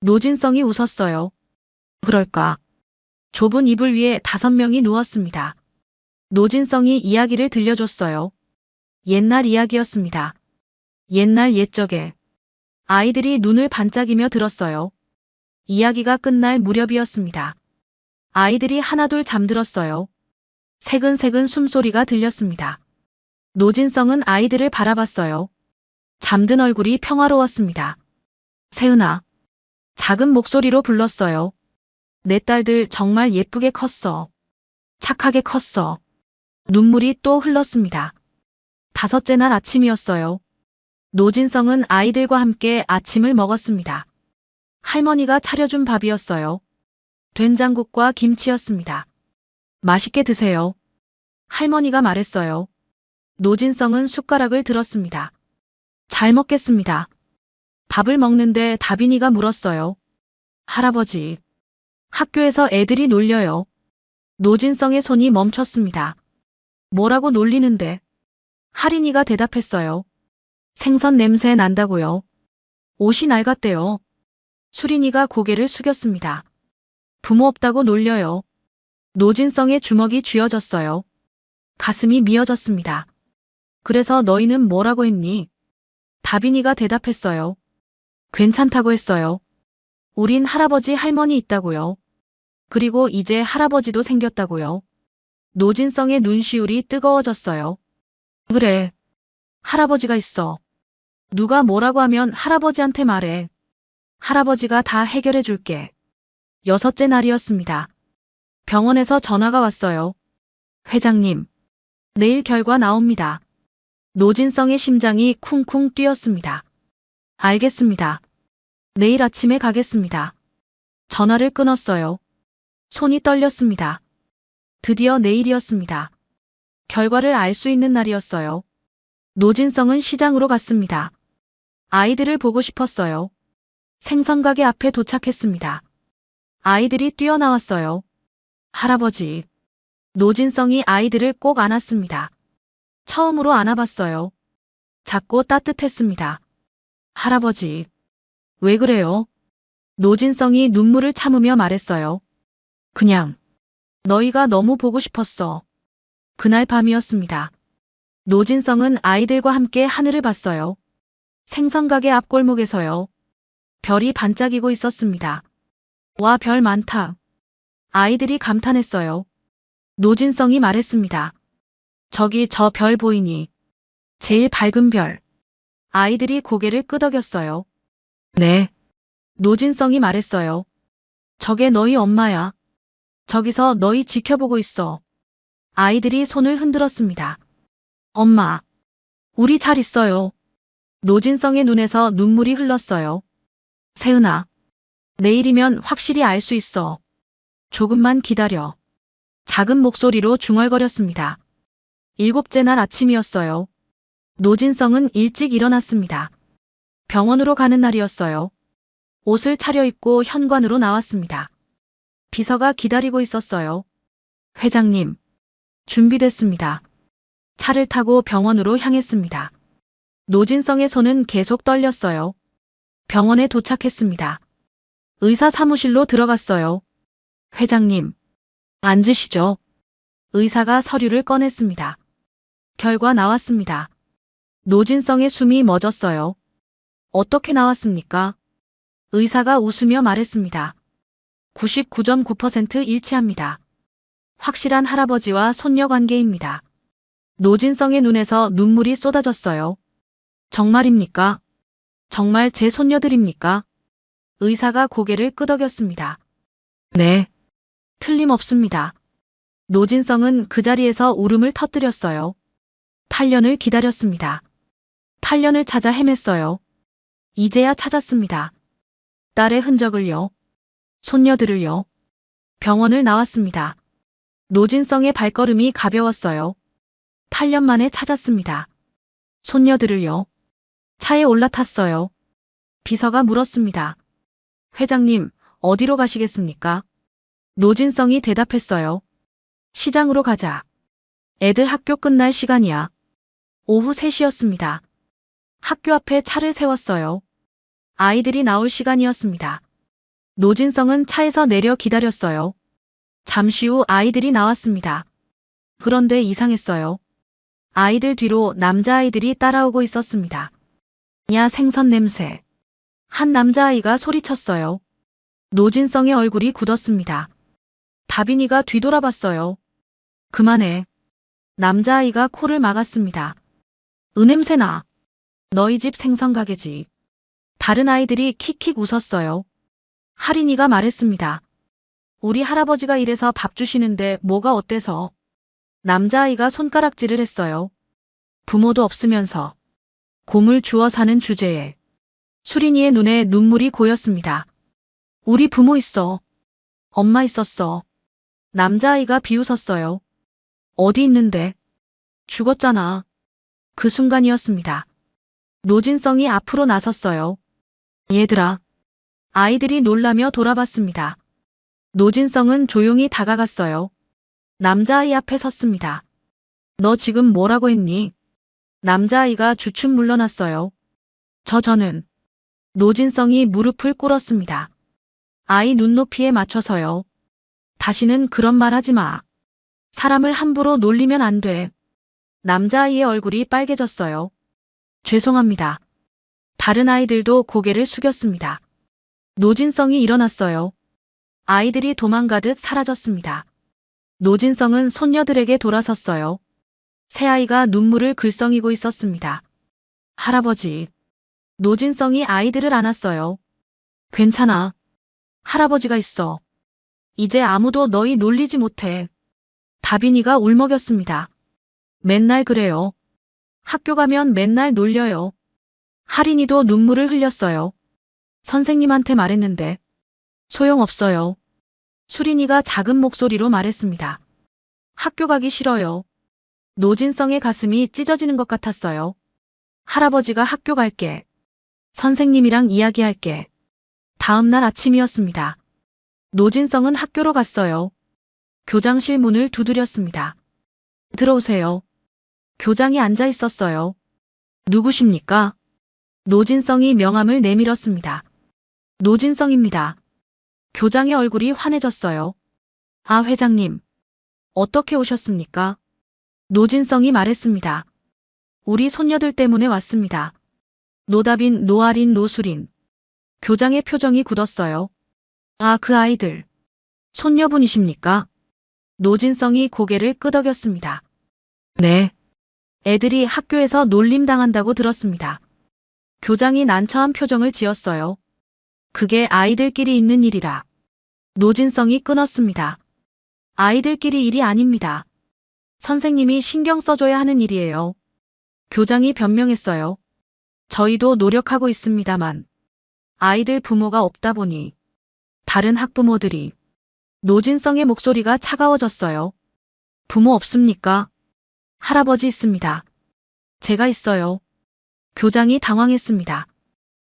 노진성이 웃었어요. 그럴까. 좁은 이불 위에 5명이 누웠습니다. 노진성이 이야기를 들려줬어요. 옛날 이야기였습니다. 옛날 옛적에 아이들이 눈을 반짝이며 들었어요. 이야기가 끝날 무렵이었습니다. 아이들이 하나둘 잠들었어요. 새근새근 숨소리가 들렸습니다. 노진성은 아이들을 바라봤어요. 잠든 얼굴이 평화로웠습니다. 세은아. 작은 목소리로 불렀어요. 내 딸들 정말 예쁘게 컸어. 착하게 컸어. 눈물이 또 흘렀습니다. 다섯째 날 아침이었어요. 노진성은 아이들과 함께 아침을 먹었습니다. 할머니가 차려준 밥이었어요. 된장국과 김치였습니다. 맛있게 드세요. 할머니가 말했어요. 노진성은 숟가락을 들었습니다. 잘 먹겠습니다. 밥을 먹는데 다빈이가 물었어요. 할아버지, 학교에서 애들이 놀려요. 노진성의 손이 멈췄습니다. 뭐라고 놀리는데? 할인이가 대답했어요. 생선 냄새 난다고요. 옷이 낡았대요. 수린이가 고개를 숙였습니다. 부모 없다고 놀려요. 노진성의 주먹이 쥐어졌어요. 가슴이 미어졌습니다. 그래서 너희는 뭐라고 했니? 다빈이가 대답했어요. 괜찮다고 했어요. 우린 할아버지 할머니 있다고요. 그리고 이제 할아버지도 생겼다고요. 노진성의 눈시울이 뜨거워졌어요. 그래. 할아버지가 있어. 누가 뭐라고 하면 할아버지한테 말해. 할아버지가 다 해결해 줄게. 여섯째 날이었습니다. 병원에서 전화가 왔어요. 회장님, 내일 결과 나옵니다. 노진성의 심장이 쿵쿵 뛰었습니다. 알겠습니다. 내일 아침에 가겠습니다. 전화를 끊었어요. 손이 떨렸습니다. 드디어 내일이었습니다. 결과를 알 수 있는 날이었어요. 노진성은 시장으로 갔습니다. 아이들을 보고 싶었어요. 생선가게 앞에 도착했습니다. 아이들이 뛰어나왔어요. 할아버지. 노진성이 아이들을 꼭 안았습니다. 처음으로 안아봤어요. 작고 따뜻했습니다. 할아버지. 왜 그래요? 노진성이 눈물을 참으며 말했어요. 그냥 너희가 너무 보고 싶었어. 그날 밤이었습니다. 노진성은 아이들과 함께 하늘을 봤어요. 생선가게 앞 골목에서요. 별이 반짝이고 있었습니다. 와, 별 많다. 아이들이 감탄했어요. 노진성이 말했습니다. 저기 저 별 보이니? 제일 밝은 별. 아이들이 고개를 끄덕였어요. 네. 노진성이 말했어요. 저게 너희 엄마야. 저기서 너희 지켜보고 있어. 아이들이 손을 흔들었습니다. 엄마. 우리 잘 있어요. 노진성의 눈에서 눈물이 흘렀어요. 세은아. 내일이면 확실히 알 수 있어. 조금만 기다려. 작은 목소리로 중얼거렸습니다. 일곱째 날 아침이었어요. 노진성은 일찍 일어났습니다. 병원으로 가는 날이었어요. 옷을 차려입고 현관으로 나왔습니다. 비서가 기다리고 있었어요. 회장님. 준비됐습니다. 차를 타고 병원으로 향했습니다. 노진성의 손은 계속 떨렸어요. 병원에 도착했습니다. 의사 사무실로 들어갔어요. 회장님. 앉으시죠. 의사가 서류를 꺼냈습니다. 결과 나왔습니다. 노진성의 숨이 멎었어요. 어떻게 나왔습니까? 의사가 웃으며 말했습니다. 99.9% 일치합니다. 확실한 할아버지와 손녀 관계입니다. 노진성의 눈에서 눈물이 쏟아졌어요. 정말입니까? 정말 제 손녀들입니까? 의사가 고개를 끄덕였습니다. 네. 틀림없습니다. 노진성은 그 자리에서 울음을 터뜨렸어요. 8년을 기다렸습니다. 8년을 찾아 헤맸어요. 이제야 찾았습니다. 딸의 흔적을요. 손녀들을요. 병원을 나왔습니다. 노진성의 발걸음이 가벼웠어요. 8년 만에 찾았습니다. 손녀들을요. 차에 올라탔어요. 비서가 물었습니다. 회장님, 어디로 가시겠습니까? 노진성이 대답했어요. 시장으로 가자. 애들 학교 끝날 시간이야. 오후 3시였습니다. 학교 앞에 차를 세웠어요. 아이들이 나올 시간이었습니다. 노진성은 차에서 내려 기다렸어요. 잠시 후 아이들이 나왔습니다. 그런데 이상했어요. 아이들 뒤로 남자아이들이 따라오고 있었습니다. 야, 생선 냄새. 한 남자아이가 소리쳤어요. 노진성의 얼굴이 굳었습니다. 다빈이가 뒤돌아봤어요. 그만해. 남자아이가 코를 막았습니다. 냄새나. 너희 집 생선 가게지. 다른 아이들이 킥킥 웃었어요. 할인이가 말했습니다. 우리 할아버지가 이래서 밥 주시는데 뭐가 어때서? 남자아이가 손가락질을 했어요. 부모도 없으면서 곰을 주워 사는 주제에 수린이의 눈에 눈물이 고였습니다. 우리 부모 있어. 엄마 있었어. 남자아이가 비웃었어요. 어디 있는데? 죽었잖아. 그 순간이었습니다. 노진성이 앞으로 나섰어요. 얘들아. 아이들이 놀라며 돌아봤습니다. 노진성은 조용히 다가갔어요. 남자아이 앞에 섰습니다. 너 지금 뭐라고 했니? 남자아이가 주춤 물러났어요. 저는 노진성이 무릎을 꿇었습니다. 아이 눈높이에 맞춰서요. 다시는 그런 말 하지 마. 사람을 함부로 놀리면 안 돼. 남자아이의 얼굴이 빨개졌어요. 죄송합니다. 다른 아이들도 고개를 숙였습니다. 노진성이 일어났어요. 아이들이 도망가듯 사라졌습니다. 노진성은 손녀들에게 돌아섰어요. 새아이가 눈물을 글썽이고 있었습니다. 할아버지. 노진성이 아이들을 안았어요. 괜찮아. 할아버지가 있어. 이제 아무도 너희 놀리지 못해. 다빈이가 울먹였습니다. 맨날 그래요. 학교 가면 맨날 놀려요. 할인이도 눈물을 흘렸어요. 선생님한테 말했는데 소용없어요. 수린이가 작은 목소리로 말했습니다. 학교 가기 싫어요. 노진성의 가슴이 찢어지는 것 같았어요. 할아버지가 학교 갈게. 선생님이랑 이야기할게. 다음 날 아침이었습니다. 노진성은 학교로 갔어요. 교장실 문을 두드렸습니다. 들어오세요. 교장이 앉아 있었어요. 누구십니까? 노진성이 명함을 내밀었습니다. 노진성입니다. 교장의 얼굴이 환해졌어요. 아, 회장님. 어떻게 오셨습니까? 노진성이 말했습니다. 우리 손녀들 때문에 왔습니다. 노다빈, 노아린, 노수린. 교장의 표정이 굳었어요. 아, 그 아이들. 손녀분이십니까? 노진성이 고개를 끄덕였습니다. 네. 애들이 학교에서 놀림당한다고 들었습니다. 교장이 난처한 표정을 지었어요. 그게 아이들끼리 있는 일이라. 노진성이 끊었습니다. 아이들끼리 일이 아닙니다. 선생님이 신경 써줘야 하는 일이에요. 교장이 변명했어요. 저희도 노력하고 있습니다만 아이들 부모가 없다 보니 다른 학부모들이 노진성의 목소리가 차가워졌어요. 부모 없습니까? 할아버지 있습니다. 제가 있어요. 교장이 당황했습니다.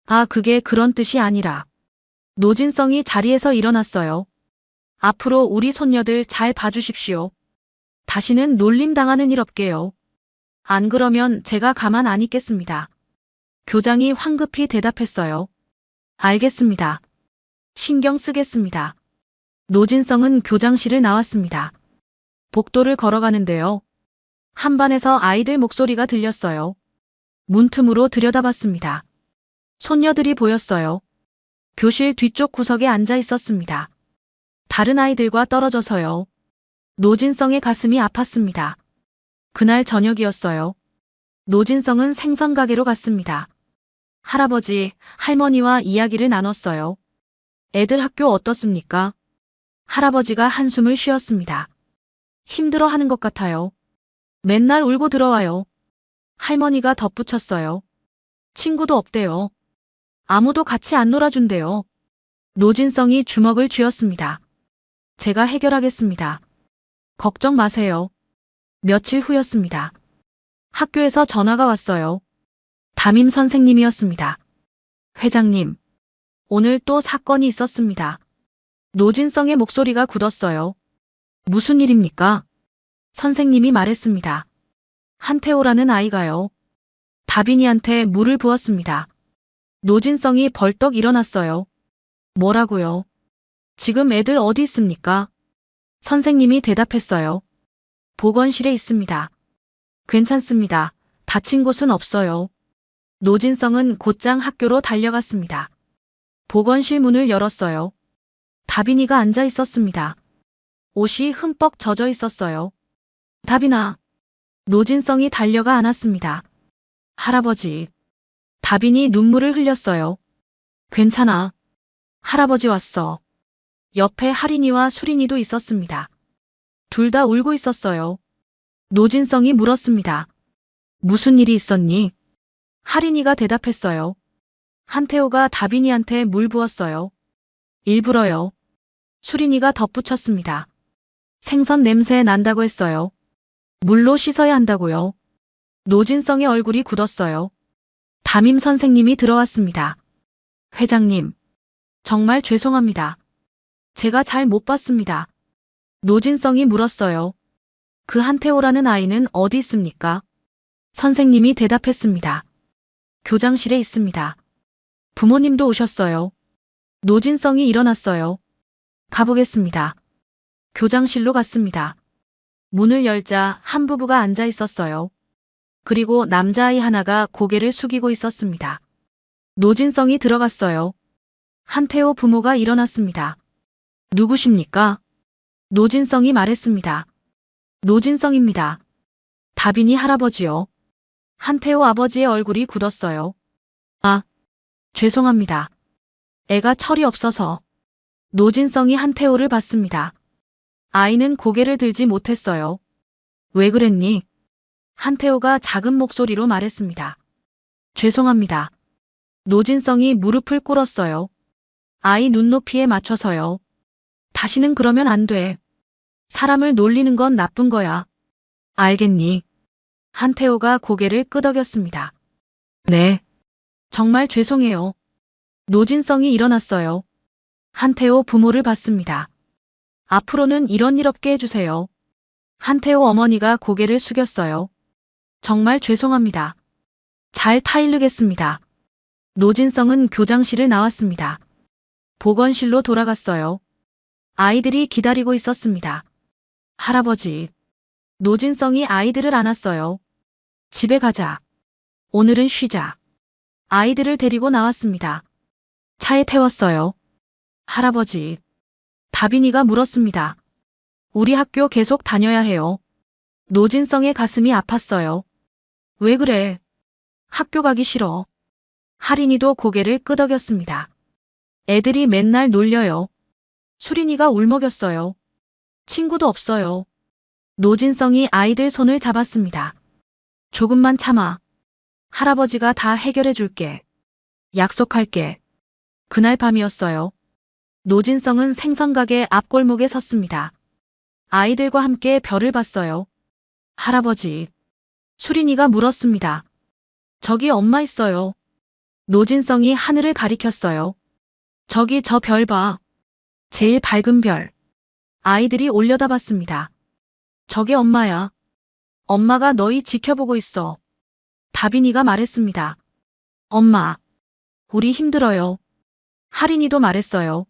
아, 그게 그런 뜻이 아니라. 노진성이 자리에서 일어났어요. 앞으로 우리 손녀들 잘 봐주십시오. 다시는 놀림당하는 일 없게요. 안 그러면 제가 가만 안 있겠습니다. 교장이 황급히 대답했어요. 알겠습니다. 신경 쓰겠습니다. 노진성은 교장실을 나왔습니다. 복도를 걸어가는데요. 한반에서 아이들 목소리가 들렸어요. 문틈으로 들여다봤습니다. 손녀들이 보였어요. 교실 뒤쪽 구석에 앉아 있었습니다. 다른 아이들과 떨어져서요. 노진성의 가슴이 아팠습니다. 그날 저녁이었어요. 노진성은 생선 가게로 갔습니다. 할아버지, 할머니와 이야기를 나눴어요. 애들 학교 어떻습니까? 할아버지가 한숨을 쉬었습니다. 힘들어하는 것 같아요. 맨날 울고 들어와요. 할머니가 덧붙였어요. 친구도 없대요. 아무도 같이 안 놀아준대요. 노진성이 주먹을 쥐었습니다. 제가 해결하겠습니다. 걱정 마세요. 며칠 후였습니다. 학교에서 전화가 왔어요. 담임 선생님이었습니다. 회장님, 오늘 또 사건이 있었습니다. 노진성의 목소리가 굳었어요. 무슨 일입니까? 선생님이 말했습니다. 한태호라는 아이가요. 다빈이한테 물을 부었습니다. 노진성이 벌떡 일어났어요. 뭐라고요? 지금 애들 어디 있습니까? 선생님이 대답했어요. 보건실에 있습니다. 괜찮습니다. 다친 곳은 없어요. 노진성은 곧장 학교로 달려갔습니다. 보건실 문을 열었어요. 다빈이가 앉아 있었습니다. 옷이 흠뻑 젖어 있었어요. 다빈아. 노진성이 달려가 안았습니다. 할아버지. 다빈이 눈물을 흘렸어요. 괜찮아. 할아버지 왔어. 옆에 할인이와 수린이도 있었습니다. 둘 다 울고 있었어요. 노진성이 물었습니다. 무슨 일이 있었니? 할인이가 대답했어요. 한태호가 다빈이한테 물 부었어요. 일부러요. 수린이가 덧붙였습니다. 생선 냄새 난다고 했어요. 물로 씻어야 한다고요. 노진성의 얼굴이 굳었어요. 담임 선생님이 들어왔습니다. 회장님, 정말 죄송합니다. 제가 잘 못 봤습니다. 노진성이 물었어요. 그 한태호라는 아이는 어디 있습니까? 선생님이 대답했습니다. 교장실에 있습니다. 부모님도 오셨어요. 노진성이 일어났어요. 가보겠습니다. 교장실로 갔습니다. 문을 열자 한 부부가 앉아 있었어요. 그리고 남자아이 하나가 고개를 숙이고 있었습니다. 노진성이 들어갔어요. 한태호 부모가 일어났습니다. 누구십니까? 노진성이 말했습니다. 노진성입니다. 다빈이 할아버지요. 한태호 아버지의 얼굴이 굳었어요. 아, 죄송합니다. 애가 철이 없어서. 노진성이 한태호를 봤습니다. 아이는 고개를 들지 못했어요. 왜 그랬니? 한태호가 작은 목소리로 말했습니다. 죄송합니다. 노진성이 무릎을 꿇었어요. 아이 눈높이에 맞춰서요. 다시는 그러면 안 돼. 사람을 놀리는 건 나쁜 거야. 알겠니? 한태호가 고개를 끄덕였습니다. 네. 정말 죄송해요. 노진성이 일어났어요. 한태호 부모를 봤습니다. 앞으로는 이런 일 없게 해주세요. 한태호 어머니가 고개를 숙였어요. 정말 죄송합니다. 잘 타이르겠습니다. 노진성은 교장실을 나왔습니다. 보건실로 돌아갔어요. 아이들이 기다리고 있었습니다. 할아버지. 노진성이 아이들을 안았어요. 집에 가자. 오늘은 쉬자. 아이들을 데리고 나왔습니다. 차에 태웠어요. 할아버지. 다빈이가 물었습니다. 우리 학교 계속 다녀야 해요. 노진성의 가슴이 아팠어요. 왜 그래? 학교 가기 싫어. 할인이도 고개를 끄덕였습니다. 애들이 맨날 놀려요. 수린이가 울먹였어요. 친구도 없어요. 노진성이 아이들 손을 잡았습니다. 조금만 참아. 할아버지가 다 해결해 줄게. 약속할게. 그날 밤이었어요. 노진성은 생선가게 앞골목에 섰습니다. 아이들과 함께 별을 봤어요. 할아버지. 수린이가 물었습니다. 저기 엄마 있어요. 노진성이 하늘을 가리켰어요. 저기 저 별 봐. 제일 밝은 별. 아이들이 올려다봤습니다. 저게 엄마야. 엄마가 너희 지켜보고 있어. 다빈이가 말했습니다. 엄마. 우리 힘들어요. 할인이도 말했어요.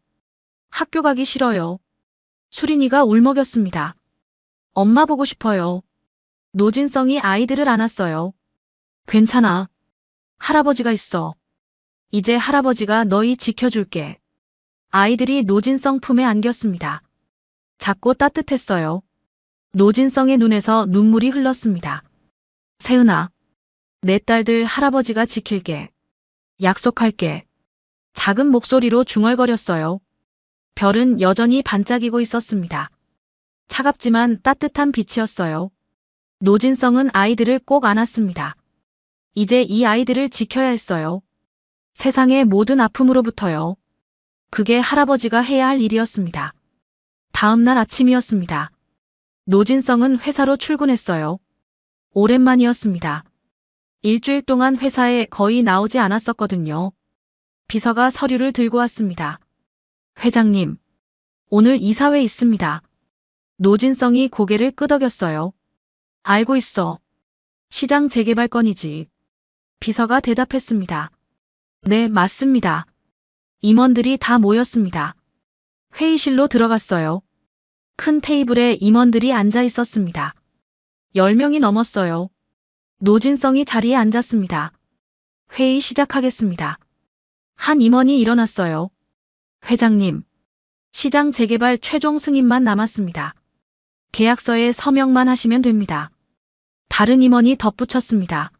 학교 가기 싫어요. 수린이가 울먹였습니다. 엄마 보고 싶어요. 노진성이 아이들을 안았어요. 괜찮아. 할아버지가 있어. 이제 할아버지가 너희 지켜줄게. 아이들이 노진성 품에 안겼습니다. 작고 따뜻했어요. 노진성의 눈에서 눈물이 흘렀습니다. 세은아. 내 딸들 할아버지가 지킬게. 약속할게. 작은 목소리로 중얼거렸어요. 별은 여전히 반짝이고 있었습니다. 차갑지만 따뜻한 빛이었어요. 노진성은 아이들을 꼭 안았습니다. 이제 이 아이들을 지켜야 했어요. 세상의 모든 아픔으로부터요. 그게 할아버지가 해야 할 일이었습니다. 다음 날 아침이었습니다. 노진성은 회사로 출근했어요. 오랜만이었습니다. 일주일 동안 회사에 거의 나오지 않았었거든요. 비서가 서류를 들고 왔습니다. 회장님, 오늘 이사회 있습니다. 노진성이 고개를 끄덕였어요. 알고 있어. 시장 재개발 건이지. 비서가 대답했습니다. 네, 맞습니다. 임원들이 다 모였습니다. 회의실로 들어갔어요. 큰 테이블에 임원들이 앉아 있었습니다. 10명이 넘었어요. 노진성이 자리에 앉았습니다. 회의 시작하겠습니다. 한 임원이 일어났어요. 회장님, 시장 재개발 최종 승인만 남았습니다. 계약서에 서명만 하시면 됩니다. 다른 임원이 덧붙였습니다.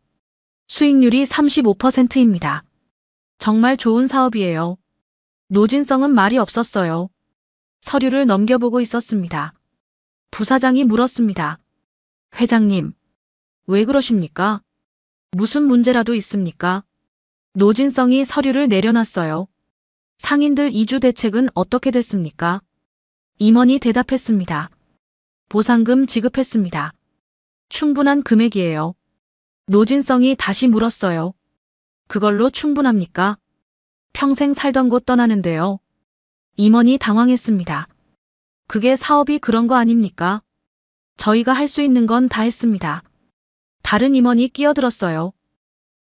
수익률이 35%입니다. 정말 좋은 사업이에요. 노진성은 말이 없었어요. 서류를 넘겨보고 있었습니다. 부사장이 물었습니다. 회장님, 왜 그러십니까? 무슨 문제라도 있습니까? 노진성이 서류를 내려놨어요. 상인들 이주 대책은 어떻게 됐습니까? 임원이 대답했습니다. 보상금 지급했습니다. 충분한 금액이에요. 노진성이 다시 물었어요. 그걸로 충분합니까? 평생 살던 곳 떠나는데요. 임원이 당황했습니다. 그게 사업이 그런 거 아닙니까? 저희가 할 수 있는 건 다 했습니다. 다른 임원이 끼어들었어요.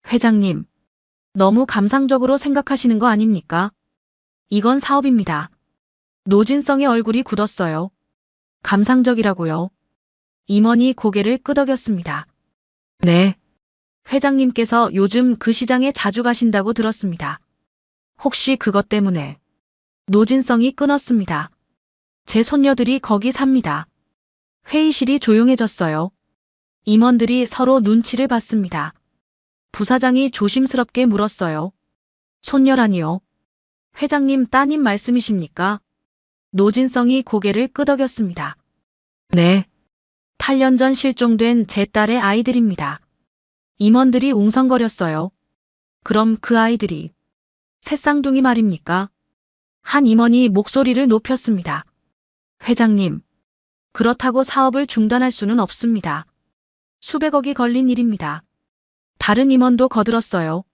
회장님, 너무 감상적으로 생각하시는 거 아닙니까? 이건 사업입니다. 노진성의 얼굴이 굳었어요. 감상적이라고요. 임원이 고개를 끄덕였습니다. 네. 회장님께서 요즘 그 시장에 자주 가신다고 들었습니다. 혹시 그것 때문에? 노진성이 끊었습니다. 제 손녀들이 거기 삽니다. 회의실이 조용해졌어요. 임원들이 서로 눈치를 봤습니다. 부사장이 조심스럽게 물었어요. 손녀라니요? 회장님 따님 말씀이십니까? 노진성이 고개를 끄덕였습니다. 네. 8년 전 실종된 제 딸의 아이들입니다. 임원들이 웅성거렸어요. 그럼 그 아이들이 새쌍둥이 말입니까? 한 임원이 목소리를 높였습니다. 회장님, 그렇다고 사업을 중단할 수는 없습니다. 수백억이 걸린 일입니다. 다른 임원도 거들었어요.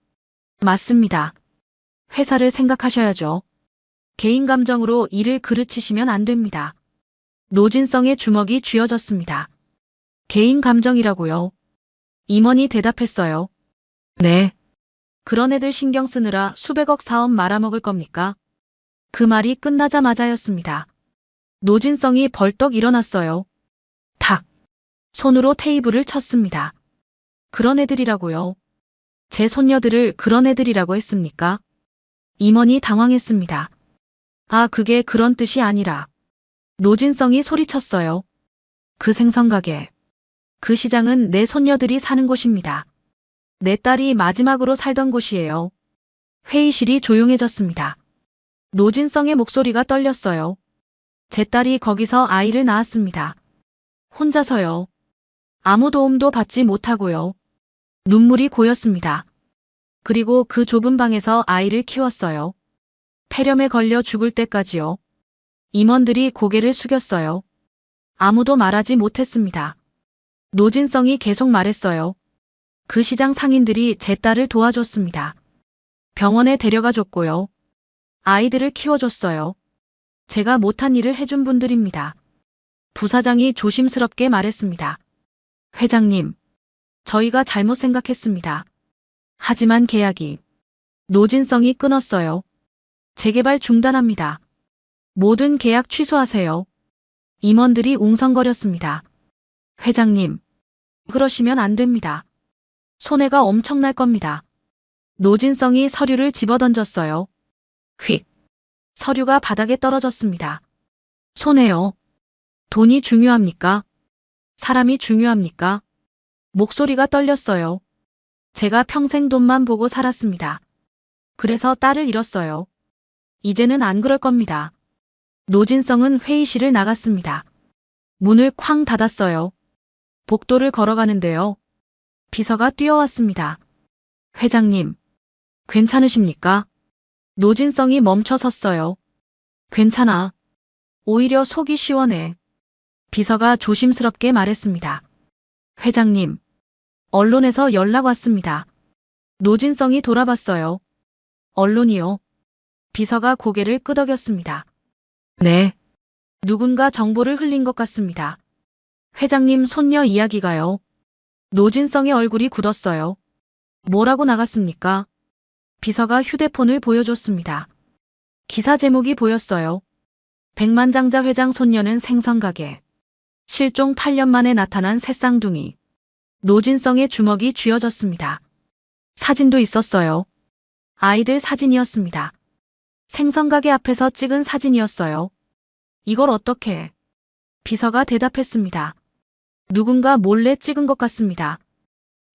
맞습니다. 회사를 생각하셔야죠. 개인 감정으로 일을 그르치시면 안 됩니다. 노진성의 주먹이 쥐어졌습니다. 개인 감정이라고요. 임원이 대답했어요. 네. 그런 애들 신경 쓰느라 수백억 사업 말아먹을 겁니까? 그 말이 끝나자마자였습니다. 노진성이 벌떡 일어났어요. 탁! 손으로 테이블을 쳤습니다. 그런 애들이라고요. 제 손녀들을 그런 애들이라고 했습니까? 임원이 당황했습니다. 아, 그게 그런 뜻이 아니라. 노진성이 소리쳤어요. 그 생선가게. 그 시장은 내 손녀들이 사는 곳입니다. 내 딸이 마지막으로 살던 곳이에요. 회의실이 조용해졌습니다. 노진성의 목소리가 떨렸어요. 제 딸이 거기서 아이를 낳았습니다. 혼자서요. 아무 도움도 받지 못하고요. 눈물이 고였습니다. 그리고 그 좁은 방에서 아이를 키웠어요. 폐렴에 걸려 죽을 때까지요. 임원들이 고개를 숙였어요. 아무도 말하지 못했습니다. 노진성이 계속 말했어요. 그 시장 상인들이 제 딸을 도와줬습니다. 병원에 데려가 줬고요. 아이들을 키워줬어요. 제가 못한 일을 해준 분들입니다. 부사장이 조심스럽게 말했습니다. 회장님, 저희가 잘못 생각했습니다. 하지만 계약이. 노진성이 끊었어요. 재개발 중단합니다. 모든 계약 취소하세요. 임원들이 웅성거렸습니다. 회장님, 그러시면 안 됩니다. 손해가 엄청날 겁니다. 노진성이 서류를 집어던졌어요. 휙. 서류가 바닥에 떨어졌습니다. 손해요. 돈이 중요합니까? 사람이 중요합니까? 목소리가 떨렸어요. 제가 평생 돈만 보고 살았습니다. 그래서 딸을 잃었어요. 이제는 안 그럴 겁니다. 노진성은 회의실을 나갔습니다. 문을 쾅 닫았어요. 복도를 걸어가는데요. 비서가 뛰어왔습니다. 회장님, 괜찮으십니까? 노진성이 멈춰 섰어요. 괜찮아. 오히려 속이 시원해. 비서가 조심스럽게 말했습니다. 회장님, 언론에서 연락 왔습니다. 노진성이 돌아봤어요. 언론이요? 비서가 고개를 끄덕였습니다. 네. 누군가 정보를 흘린 것 같습니다. 회장님 손녀 이야기가요. 노진성의 얼굴이 굳었어요. 뭐라고 나갔습니까? 비서가 휴대폰을 보여줬습니다. 기사 제목이 보였어요. 백만장자 회장 손녀는 생선가게. 실종 8년 만에 나타난 새쌍둥이. 노진성의 주먹이 쥐어졌습니다. 사진도 있었어요. 아이들 사진이었습니다. 생선가게 앞에서 찍은 사진이었어요. 이걸 어떻게? 비서가 대답했습니다. 누군가 몰래 찍은 것 같습니다.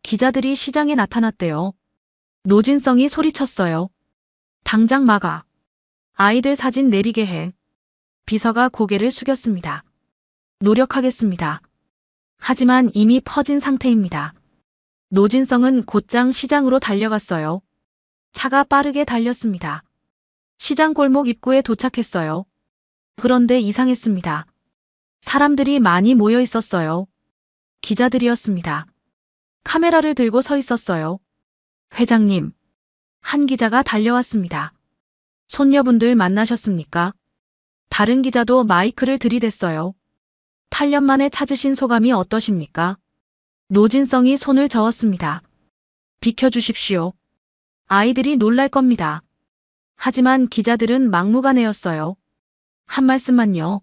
기자들이 시장에 나타났대요. 노진성이 소리쳤어요. 당장 막아. 아이들 사진 내리게 해. 비서가 고개를 숙였습니다. 노력하겠습니다. 하지만 이미 퍼진 상태입니다. 노진성은 곧장 시장으로 달려갔어요. 차가 빠르게 달렸습니다. 시장 골목 입구에 도착했어요. 그런데 이상했습니다. 사람들이 많이 모여 있었어요. 기자들이었습니다. 카메라를 들고 서 있었어요. 회장님. 한 기자가 달려왔습니다. 손녀분들 만나셨습니까? 다른 기자도 마이크를 들이댔어요. 8년 만에 찾으신 소감이 어떠십니까? 노진성이 손을 저었습니다. 비켜주십시오. 아이들이 놀랄 겁니다. 하지만 기자들은 막무가내였어요. 한 말씀만요.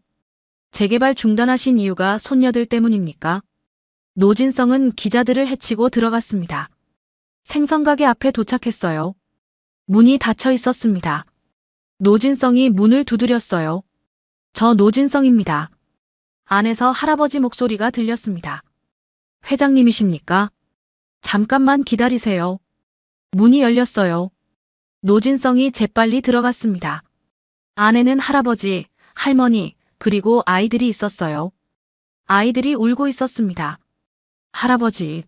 재개발 중단하신 이유가 손녀들 때문입니까? 노진성은 기자들을 해치고 들어갔습니다. 생선가게 앞에 도착했어요. 문이 닫혀 있었습니다. 노진성이 문을 두드렸어요. 저 노진성입니다. 안에서 할아버지 목소리가 들렸습니다. 회장님이십니까? 잠깐만 기다리세요. 문이 열렸어요. 노진성이 재빨리 들어갔습니다. 안에는 할아버지, 할머니, 그리고 아이들이 있었어요. 아이들이 울고 있었습니다. 할아버지.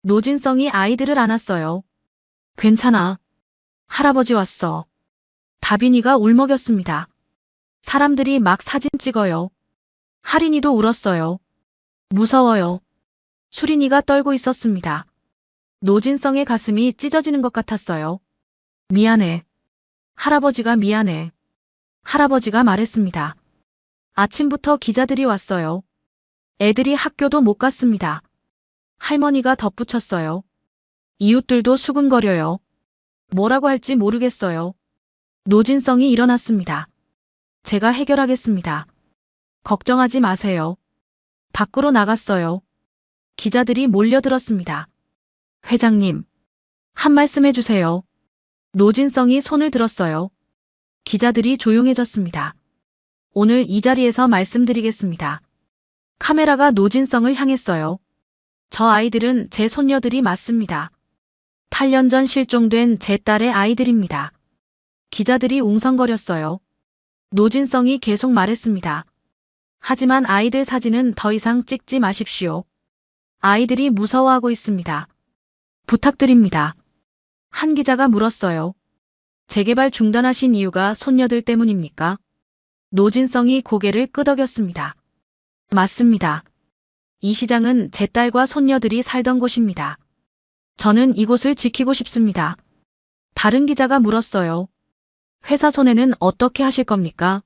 노진성이 아이들을 안았어요. 괜찮아. 할아버지 왔어. 다빈이가 울먹였습니다. 사람들이 막 사진 찍어요. 할인이도 울었어요. 무서워요. 수린이가 떨고 있었습니다. 노진성의 가슴이 찢어지는 것 같았어요. 미안해. 할아버지가 미안해. 할아버지가 말했습니다. 아침부터 기자들이 왔어요. 애들이 학교도 못 갔습니다. 할머니가 덧붙였어요. 이웃들도 수근거려요. 뭐라고 할지 모르겠어요. 노진성이 일어났습니다. 제가 해결하겠습니다. 걱정하지 마세요. 밖으로 나갔어요. 기자들이 몰려들었습니다. 회장님, 한 말씀 해주세요. 노진성이 손을 들었어요. 기자들이 조용해졌습니다. 오늘 이 자리에서 말씀드리겠습니다. 카메라가 노진성을 향했어요. 저 아이들은 제 손녀들이 맞습니다. 8년 전 실종된 제 딸의 아이들입니다. 기자들이 웅성거렸어요. 노진성이 계속 말했습니다. 하지만 아이들 사진은 더 이상 찍지 마십시오. 아이들이 무서워하고 있습니다. 부탁드립니다. 한 기자가 물었어요. 재개발 중단하신 이유가 손녀들 때문입니까? 노진성이 고개를 끄덕였습니다. 맞습니다. 이 시장은 제 딸과 손녀들이 살던 곳입니다. 저는 이곳을 지키고 싶습니다. 다른 기자가 물었어요. 회사 손해는 어떻게 하실 겁니까?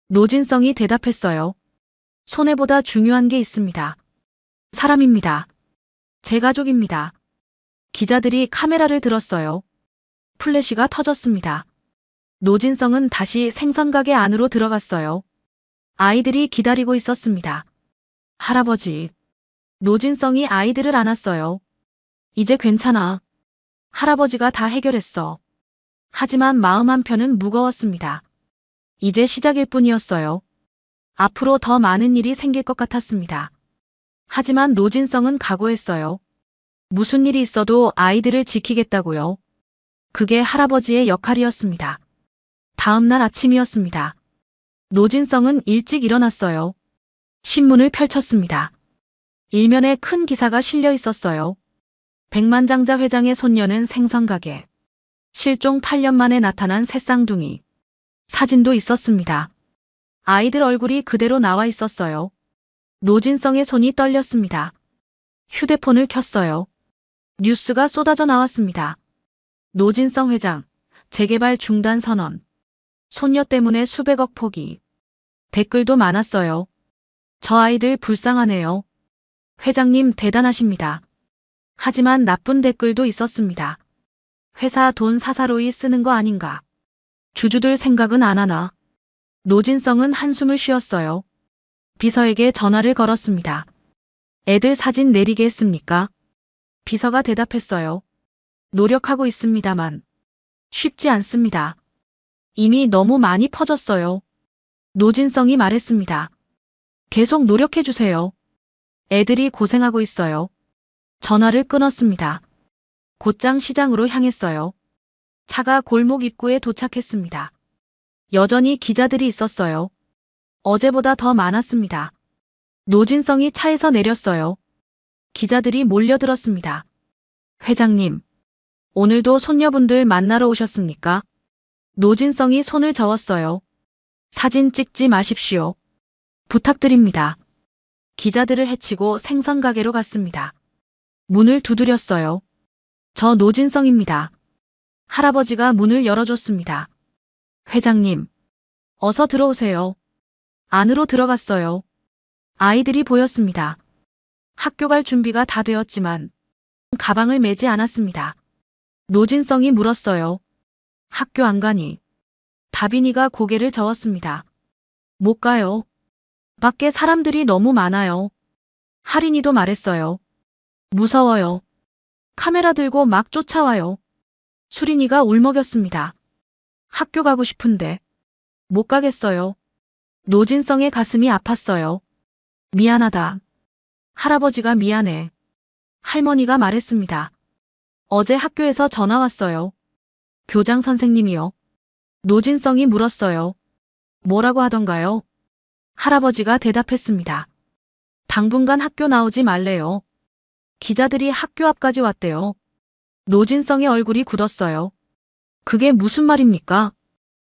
노진성이 대답했어요. 손해보다 중요한 게 있습니다. 사람입니다. 제 가족입니다. 기자들이 카메라를 들었어요. 플래시가 터졌습니다. 노진성은 다시 생선가게 안으로 들어갔어요. 아이들이 기다리고 있었습니다. 할아버지. 노진성이 아이들을 안았어요. 이제 괜찮아. 할아버지가 다 해결했어. 하지만 마음 한편은 무거웠습니다. 이제 시작일 뿐이었어요. 앞으로 더 많은 일이 생길 것 같았습니다. 하지만 노진성은 각오했어요. 무슨 일이 있어도 아이들을 지키겠다고요. 그게 할아버지의 역할이었습니다. 다음 날 아침이었습니다. 노진성은 일찍 일어났어요. 신문을 펼쳤습니다. 일면에 큰 기사가 실려 있었어요. 백만장자 회장의 손녀는 생선가게. 실종 8년 만에 나타난 새쌍둥이. 사진도 있었습니다. 아이들 얼굴이 그대로 나와 있었어요. 노진성의 손이 떨렸습니다. 휴대폰을 켰어요. 뉴스가 쏟아져 나왔습니다. 노진성 회장, 재개발 중단 선언. 손녀 때문에 수백억 포기. 댓글도 많았어요. 저 아이들 불쌍하네요. 회장님 대단하십니다. 하지만 나쁜 댓글도 있었습니다. 회사 돈 사사로이 쓰는 거 아닌가. 주주들 생각은 안 하나. 노진성은 한숨을 쉬었어요. 비서에게 전화를 걸었습니다. 애들 사진 내리게 했습니까? 비서가 대답했어요. 노력하고 있습니다만 쉽지 않습니다. 이미 너무 많이 퍼졌어요. 노진성이 말했습니다. 계속 노력해주세요. 애들이 고생하고 있어요. 전화를 끊었습니다. 곧장 시장으로 향했어요. 차가 골목 입구에 도착했습니다. 여전히 기자들이 있었어요. 어제보다 더 많았습니다. 노진성이 차에서 내렸어요. 기자들이 몰려들었습니다. 회장님, 오늘도 손녀분들 만나러 오셨습니까? 노진성이 손을 저었어요. 사진 찍지 마십시오. 부탁드립니다. 기자들을 해치고 생선가게로 갔습니다. 문을 두드렸어요. 저 노진성입니다. 할아버지가 문을 열어줬습니다. 회장님, 어서 들어오세요. 안으로 들어갔어요. 아이들이 보였습니다. 학교 갈 준비가 다 되었지만 가방을 매지 않았습니다. 노진성이 물었어요. 학교 안 가니? 다빈이가 고개를 저었습니다. 못 가요. 밖에 사람들이 너무 많아요. 할인이도 말했어요. 무서워요. 카메라 들고 막 쫓아와요. 수린이가 울먹였습니다. 학교 가고 싶은데 못 가겠어요. 노진성의 가슴이 아팠어요. 미안하다. 할아버지가 미안해. 할머니가 말했습니다. 어제 학교에서 전화 왔어요. 교장 선생님이요. 노진성이 물었어요. 뭐라고 하던가요? 할아버지가 대답했습니다. 당분간 학교 나오지 말래요. 기자들이 학교 앞까지 왔대요. 노진성의 얼굴이 굳었어요. 그게 무슨 말입니까?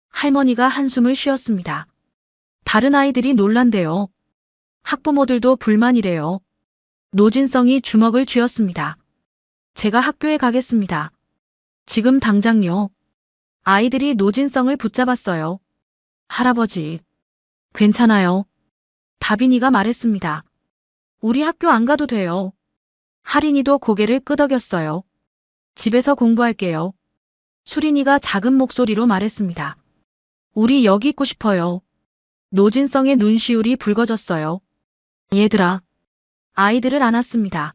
할머니가 한숨을 쉬었습니다. 다른 아이들이 놀란대요. 학부모들도 불만이래요. 노진성이 주먹을 쥐었습니다. 제가 학교에 가겠습니다. 지금 당장요. 아이들이 노진성을 붙잡았어요. 할아버지, 괜찮아요. 다빈이가 말했습니다. 우리 학교 안 가도 돼요. 할인이도 고개를 끄덕였어요. 집에서 공부할게요. 수린이가 작은 목소리로 말했습니다. 우리 여기 있고 싶어요. 노진성의 눈시울이 붉어졌어요. 얘들아. 아이들을 안았습니다.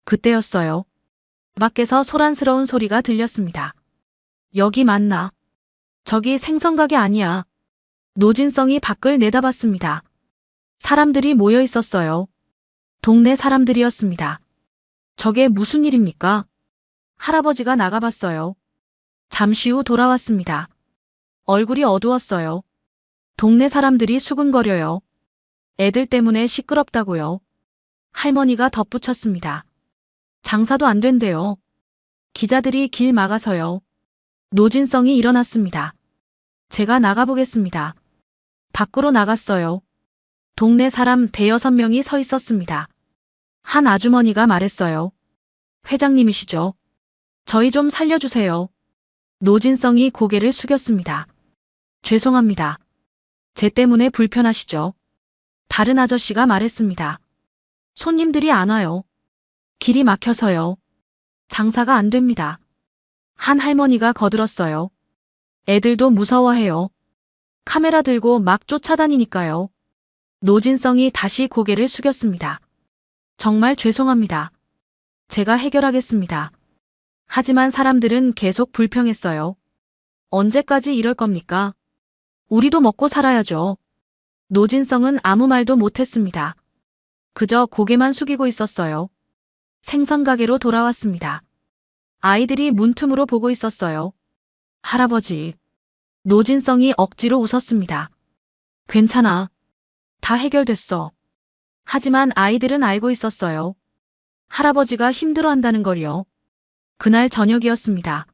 그때였어요. 밖에서 소란스러운 소리가 들렸습니다. 여기 맞나? 저기 생선가게 아니야. 노진성이 밖을 내다봤습니다. 사람들이 모여 있었어요. 동네 사람들이었습니다. 저게 무슨 일입니까? 할아버지가 나가봤어요. 잠시 후 돌아왔습니다. 얼굴이 어두웠어요. 동네 사람들이 수근거려요. 애들 때문에 시끄럽다고요. 할머니가 덧붙였습니다. 장사도 안 된대요. 기자들이 길 막아서요. 노진성이 일어났습니다. 제가 나가보겠습니다. 밖으로 나갔어요. 동네 사람 5~6명이 서 있었습니다. 한 아주머니가 말했어요. 회장님이시죠? 저희 좀 살려주세요. 노진성이 고개를 숙였습니다. 죄송합니다. 제 때문에 불편하시죠? 다른 아저씨가 말했습니다. 손님들이 안 와요. 길이 막혀서요. 장사가 안 됩니다. 한 할머니가 거들었어요. 애들도 무서워해요. 카메라 들고 막 쫓아다니니까요. 노진성이 다시 고개를 숙였습니다. 정말 죄송합니다. 제가 해결하겠습니다. 하지만 사람들은 계속 불평했어요. 언제까지 이럴 겁니까? 우리도 먹고 살아야죠. 노진성은 아무 말도 못했습니다. 그저 고개만 숙이고 있었어요. 생선가게로 돌아왔습니다. 아이들이 문틈으로 보고 있었어요. 할아버지. 노진성이 억지로 웃었습니다. 괜찮아. 다 해결됐어. 하지만 아이들은 알고 있었어요. 할아버지가 힘들어한다는 걸요. 그날 저녁이었습니다.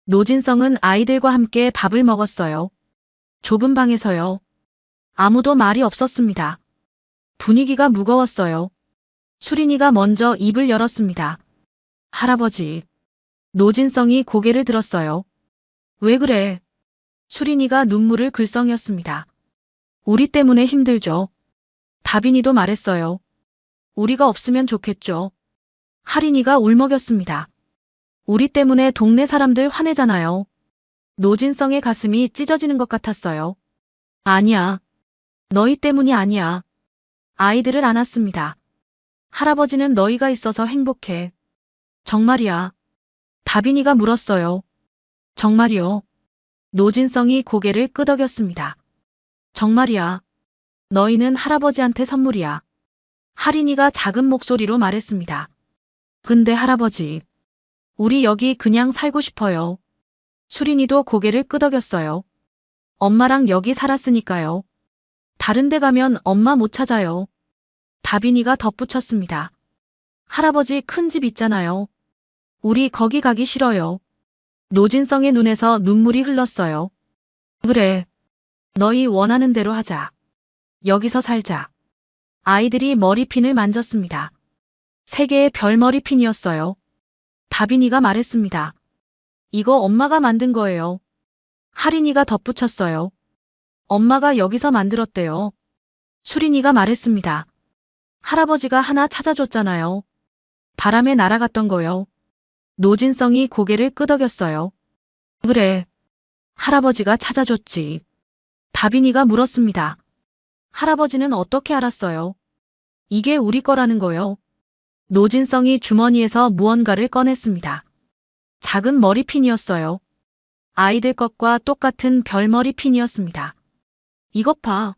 노진성은 아이들과 함께 밥을 먹었어요. 좁은 방에서요. 아무도 말이 없었습니다. 분위기가 무거웠어요. 수린이가 먼저 입을 열었습니다. 할아버지. 노진성이 고개를 들었어요. 왜 그래? 수린이가 눈물을 글썽였습니다. 우리 때문에 힘들죠. 다빈이도 말했어요. 우리가 없으면 좋겠죠. 할인이가 울먹였습니다. 우리 때문에 동네 사람들 화내잖아요. 노진성의 가슴이 찢어지는 것 같았어요. 아니야. 너희 때문이 아니야. 아이들을 안았습니다. 할아버지는 너희가 있어서 행복해. 정말이야. 다빈이가 물었어요. 정말이요. 노진성이 고개를 끄덕였습니다. 정말이야. 너희는 할아버지한테 선물이야. 할인이가 작은 목소리로 말했습니다. 근데 할아버지, 우리 여기 그냥 살고 싶어요. 수린이도 고개를 끄덕였어요. 엄마랑 여기 살았으니까요. 다른 데 가면 엄마 못 찾아요. 다빈이가 덧붙였습니다. 할아버지 큰 집 있잖아요. 우리 거기 가기 싫어요. 노진성의 눈에서 눈물이 흘렀어요. 그래. 너희 원하는 대로 하자. 여기서 살자. 아이들이 머리핀을 만졌습니다. 3개의 별 머리핀이었어요. 다빈이가 말했습니다. 이거 엄마가 만든 거예요. 할인이가 덧붙였어요. 엄마가 여기서 만들었대요. 수린이가 말했습니다. 할아버지가 하나 찾아줬잖아요. 바람에 날아갔던 거요. 노진성이 고개를 끄덕였어요. 그래. 할아버지가 찾아줬지. 다빈이가 물었습니다. 할아버지는 어떻게 알았어요? 이게 우리 거라는 거요. 노진성이 주머니에서 무언가를 꺼냈습니다. 작은 머리핀이었어요. 아이들 것과 똑같은 별머리 핀이었습니다. 이것 봐.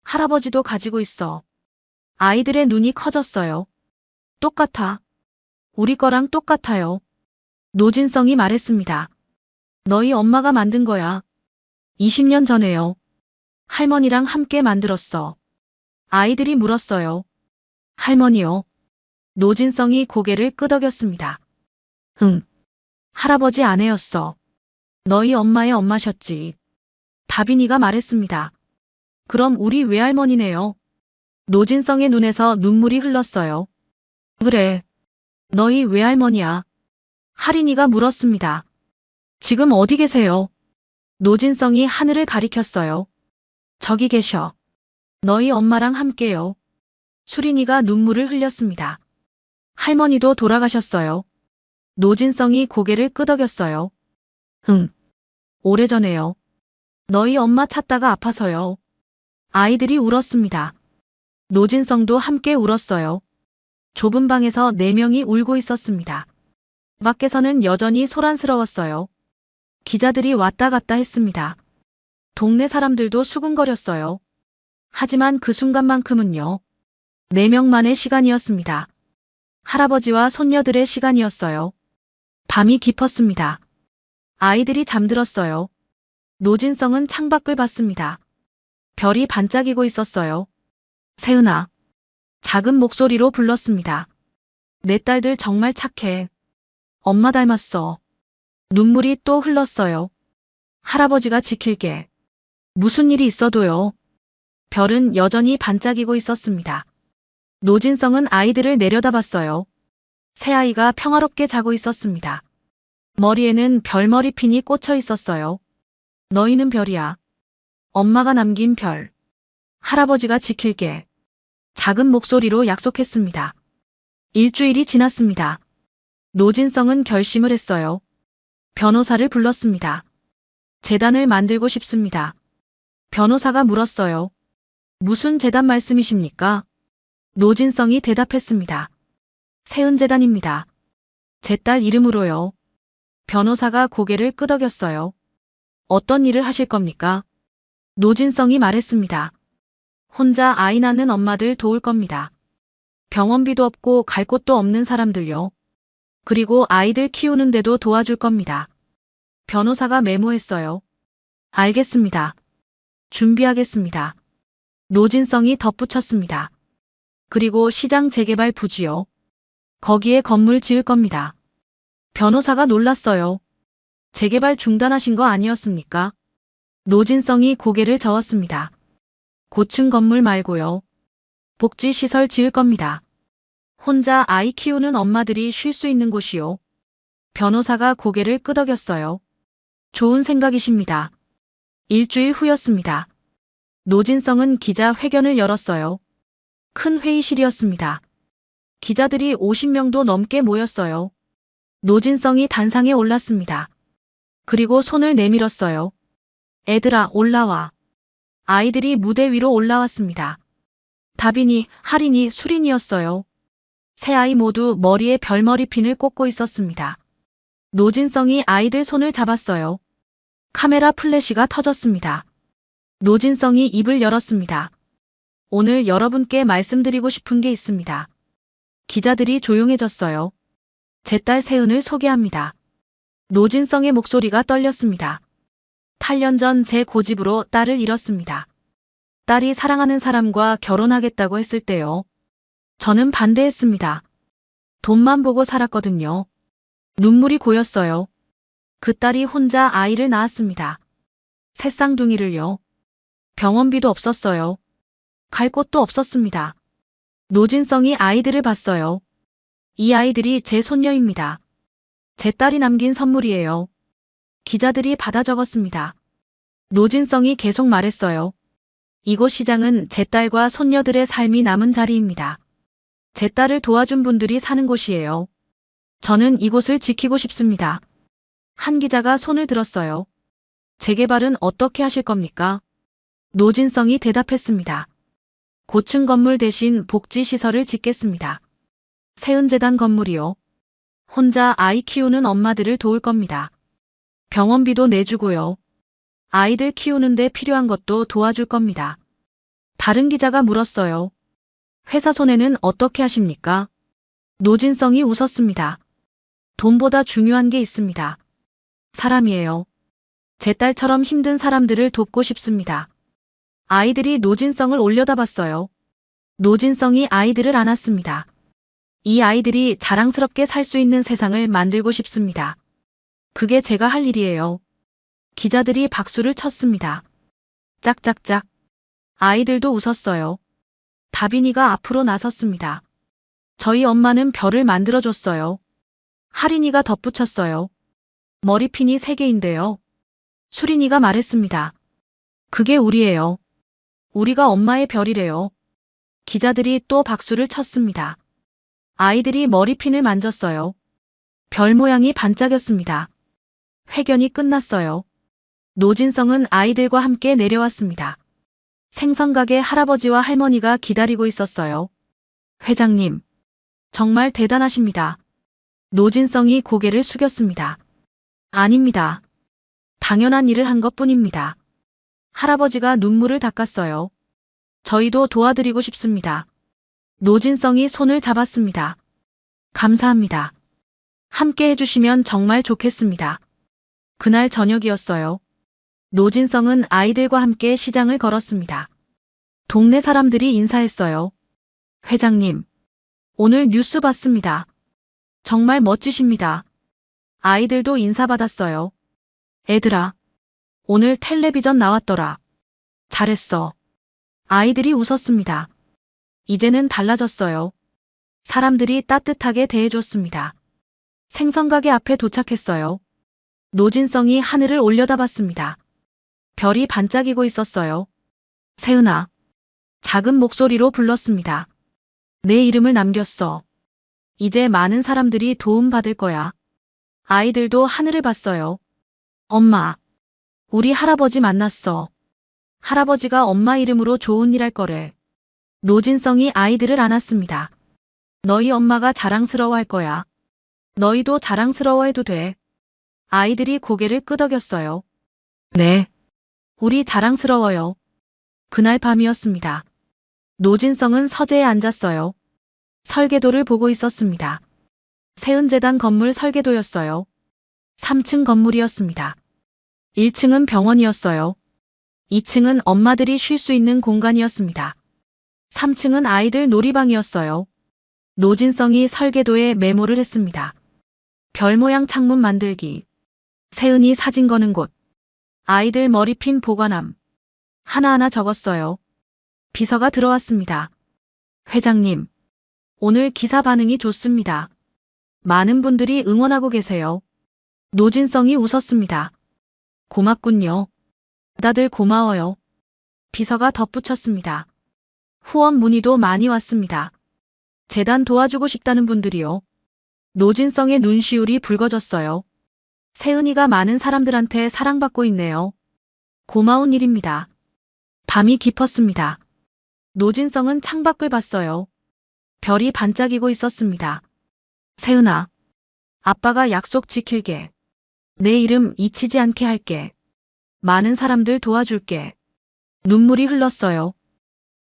할아버지도 가지고 있어. 아이들의 눈이 커졌어요. 똑같아. 우리 거랑 똑같아요. 노진성이 말했습니다. 너희 엄마가 만든 거야. 20년 전에요. 할머니랑 함께 만들었어. 아이들이 물었어요. 할머니요. 노진성이 고개를 끄덕였습니다. 응. 할아버지 아내였어. 너희 엄마의 엄마셨지. 다빈이가 말했습니다. 그럼 우리 외할머니네요. 노진성의 눈에서 눈물이 흘렀어요. 그래. 너희 외할머니야. 할인이가 물었습니다. 지금 어디 계세요? 노진성이 하늘을 가리켰어요. 저기 계셔. 너희 엄마랑 함께요. 수린이가 눈물을 흘렸습니다. 할머니도 돌아가셨어요. 노진성이 고개를 끄덕였어요. 응. 오래전에요. 너희 엄마 찾다가 아파서요. 아이들이 울었습니다. 노진성도 함께 울었어요. 좁은 방에서 4명이 울고 있었습니다. 밖에서는 여전히 소란스러웠어요. 기자들이 왔다 갔다 했습니다. 동네 사람들도 수군거렸어요. 하지만 그 순간만큼은요. 4명만의 시간이었습니다. 할아버지와 손녀들의 시간이었어요. 밤이 깊었습니다. 아이들이 잠들었어요. 노진성은 창밖을 봤습니다. 별이 반짝이고 있었어요. 세은아. 작은 목소리로 불렀습니다. 내 딸들 정말 착해. 엄마 닮았어. 눈물이 또 흘렀어요. 할아버지가 지킬게. 무슨 일이 있어도요. 별은 여전히 반짝이고 있었습니다. 노진성은 아이들을 내려다봤어요. 새아이가 평화롭게 자고 있었습니다. 머리에는 별머리핀이 꽂혀 있었어요. 너희는 별이야. 엄마가 남긴 별. 할아버지가 지킬게. 작은 목소리로 약속했습니다. 일주일이 지났습니다. 노진성은 결심을 했어요. 변호사를 불렀습니다. 재단을 만들고 싶습니다. 변호사가 물었어요. 무슨 재단 말씀이십니까? 노진성이 대답했습니다. 세은재단입니다. 제 딸 이름으로요. 변호사가 고개를 끄덕였어요. 어떤 일을 하실 겁니까? 노진성이 말했습니다. 혼자 아이 낳는 엄마들 도울 겁니다. 병원비도 없고 갈 곳도 없는 사람들요. 그리고 아이들 키우는데도 도와줄 겁니다. 변호사가 메모했어요. 알겠습니다. 준비하겠습니다. 노진성이 덧붙였습니다. 그리고 시장 재개발 부지요. 거기에 건물 지을 겁니다. 변호사가 놀랐어요. 재개발 중단하신 거 아니었습니까? 노진성이 고개를 저었습니다. 고층 건물 말고요. 복지시설 지을 겁니다. 혼자 아이 키우는 엄마들이 쉴 수 있는 곳이요. 변호사가 고개를 끄덕였어요. 좋은 생각이십니다. 일주일 후였습니다. 노진성은 기자회견을 열었어요. 큰 회의실이었습니다. 기자들이 50명도 넘게 모였어요. 노진성이 단상에 올랐습니다. 그리고 손을 내밀었어요. 애들아, 올라와. 아이들이 무대 위로 올라왔습니다. 다빈이, 하린이, 수린이었어요. 세 아이 모두 머리에 별머리핀을 꽂고 있었습니다. 노진성이 아이들 손을 잡았어요. 카메라 플래시가 터졌습니다. 노진성이 입을 열었습니다. 오늘 여러분께 말씀드리고 싶은 게 있습니다. 기자들이 조용해졌어요. 제 딸 세은을 소개합니다. 노진성의 목소리가 떨렸습니다. 8년 전 제 고집으로 딸을 잃었습니다. 딸이 사랑하는 사람과 결혼하겠다고 했을 때요. 저는 반대했습니다. 돈만 보고 살았거든요. 눈물이 고였어요. 그 딸이 혼자 아이를 낳았습니다. 새쌍둥이를요. 병원비도 없었어요. 갈 곳도 없었습니다. 노진성이 아이들을 봤어요. 이 아이들이 제 손녀입니다. 제 딸이 남긴 선물이에요. 기자들이 받아 적었습니다. 노진성이 계속 말했어요. 이곳 시장은 제 딸과 손녀들의 삶이 남은 자리입니다. 제 딸을 도와준 분들이 사는 곳이에요. 저는 이곳을 지키고 싶습니다. 한 기자가 손을 들었어요. 재개발은 어떻게 하실 겁니까? 노진성이 대답했습니다. 고층 건물 대신 복지시설을 짓겠습니다. 세은재단 건물이요. 혼자 아이 키우는 엄마들을 도울 겁니다. 병원비도 내주고요. 아이들 키우는데 필요한 것도 도와줄 겁니다. 다른 기자가 물었어요. 회사 손해는 어떻게 하십니까? 노진성이 웃었습니다. 돈보다 중요한 게 있습니다. 사람이에요. 제 딸처럼 힘든 사람들을 돕고 싶습니다. 아이들이 노진성을 올려다봤어요. 노진성이 아이들을 안았습니다. 이 아이들이 자랑스럽게 살 수 있는 세상을 만들고 싶습니다. 그게 제가 할 일이에요. 기자들이 박수를 쳤습니다. 짝짝짝. 아이들도 웃었어요. 다빈이가 앞으로 나섰습니다. 저희 엄마는 별을 만들어줬어요. 하린이가 덧붙였어요. 머리핀이 3개인데요. 수린이가 말했습니다. 그게 우리예요. 우리가 엄마의 별이래요. 기자들이 또 박수를 쳤습니다. 아이들이 머리핀을 만졌어요. 별 모양이 반짝였습니다. 회견이 끝났어요. 노진성은 아이들과 함께 내려왔습니다. 생선가게 할아버지와 할머니가 기다리고 있었어요. 회장님, 정말 대단하십니다. 노진성이 고개를 숙였습니다. 아닙니다. 당연한 일을 한 것뿐입니다. 할아버지가 눈물을 닦았어요. 저희도 도와드리고 싶습니다. 노진성이 손을 잡았습니다. 감사합니다. 함께 해주시면 정말 좋겠습니다. 그날 저녁이었어요. 노진성은 아이들과 함께 시장을 걸었습니다. 동네 사람들이 인사했어요. 회장님, 오늘 뉴스 봤습니다. 정말 멋지십니다. 아이들도 인사받았어요. 애들아, 오늘 텔레비전 나왔더라. 잘했어. 아이들이 웃었습니다. 이제는 달라졌어요. 사람들이 따뜻하게 대해줬습니다. 생선가게 앞에 도착했어요. 노진성이 하늘을 올려다봤습니다. 별이 반짝이고 있었어요. 세은아. 작은 목소리로 불렀습니다. 내 이름을 남겼어. 이제 많은 사람들이 도움받을 거야. 아이들도 하늘을 봤어요. 엄마. 우리 할아버지 만났어. 할아버지가 엄마 이름으로 좋은 일 할 거래. 노진성이 아이들을 안았습니다. 너희 엄마가 자랑스러워할 거야. 너희도 자랑스러워해도 돼. 아이들이 고개를 끄덕였어요. 네. 우리 자랑스러워요. 그날 밤이었습니다. 노진성은 서재에 앉았어요. 설계도를 보고 있었습니다. 세은재단 건물 설계도였어요. 3층 건물이었습니다. 1층은 병원이었어요. 2층은 엄마들이 쉴 수 있는 공간이었습니다. 3층은 아이들 놀이방이었어요. 노진성이 설계도에 메모를 했습니다. 별 모양 창문 만들기. 세은이 사진 거는 곳. 아이들 머리핀 보관함. 하나하나 적었어요. 비서가 들어왔습니다. 회장님, 오늘 기사 반응이 좋습니다. 많은 분들이 응원하고 계세요. 노진성이 웃었습니다. 고맙군요. 다들 고마워요. 비서가 덧붙였습니다. 후원 문의도 많이 왔습니다. 재단 도와주고 싶다는 분들이요. 노진성의 눈시울이 붉어졌어요. 세은이가 많은 사람들한테 사랑받고 있네요. 고마운 일입니다. 밤이 깊었습니다. 노진성은 창밖을 봤어요. 별이 반짝이고 있었습니다. 세은아, 아빠가 약속 지킬게. 내 이름 잊히지 않게 할게. 많은 사람들 도와줄게. 눈물이 흘렀어요.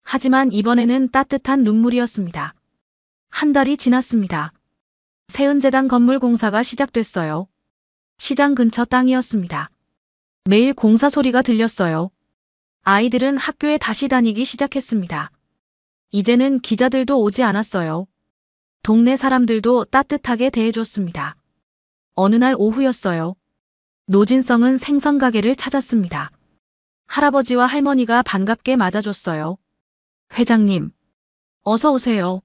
하지만 이번에는 따뜻한 눈물이었습니다. 한 달이 지났습니다. 세은재단 건물 공사가 시작됐어요. 시장 근처 땅이었습니다. 매일 공사 소리가 들렸어요. 아이들은 학교에 다시 다니기 시작했습니다. 이제는 기자들도 오지 않았어요. 동네 사람들도 따뜻하게 대해줬습니다. 어느 날 오후였어요. 노진성은 생선 가게를 찾았습니다. 할아버지와 할머니가 반갑게 맞아줬어요. 회장님, 어서 오세요.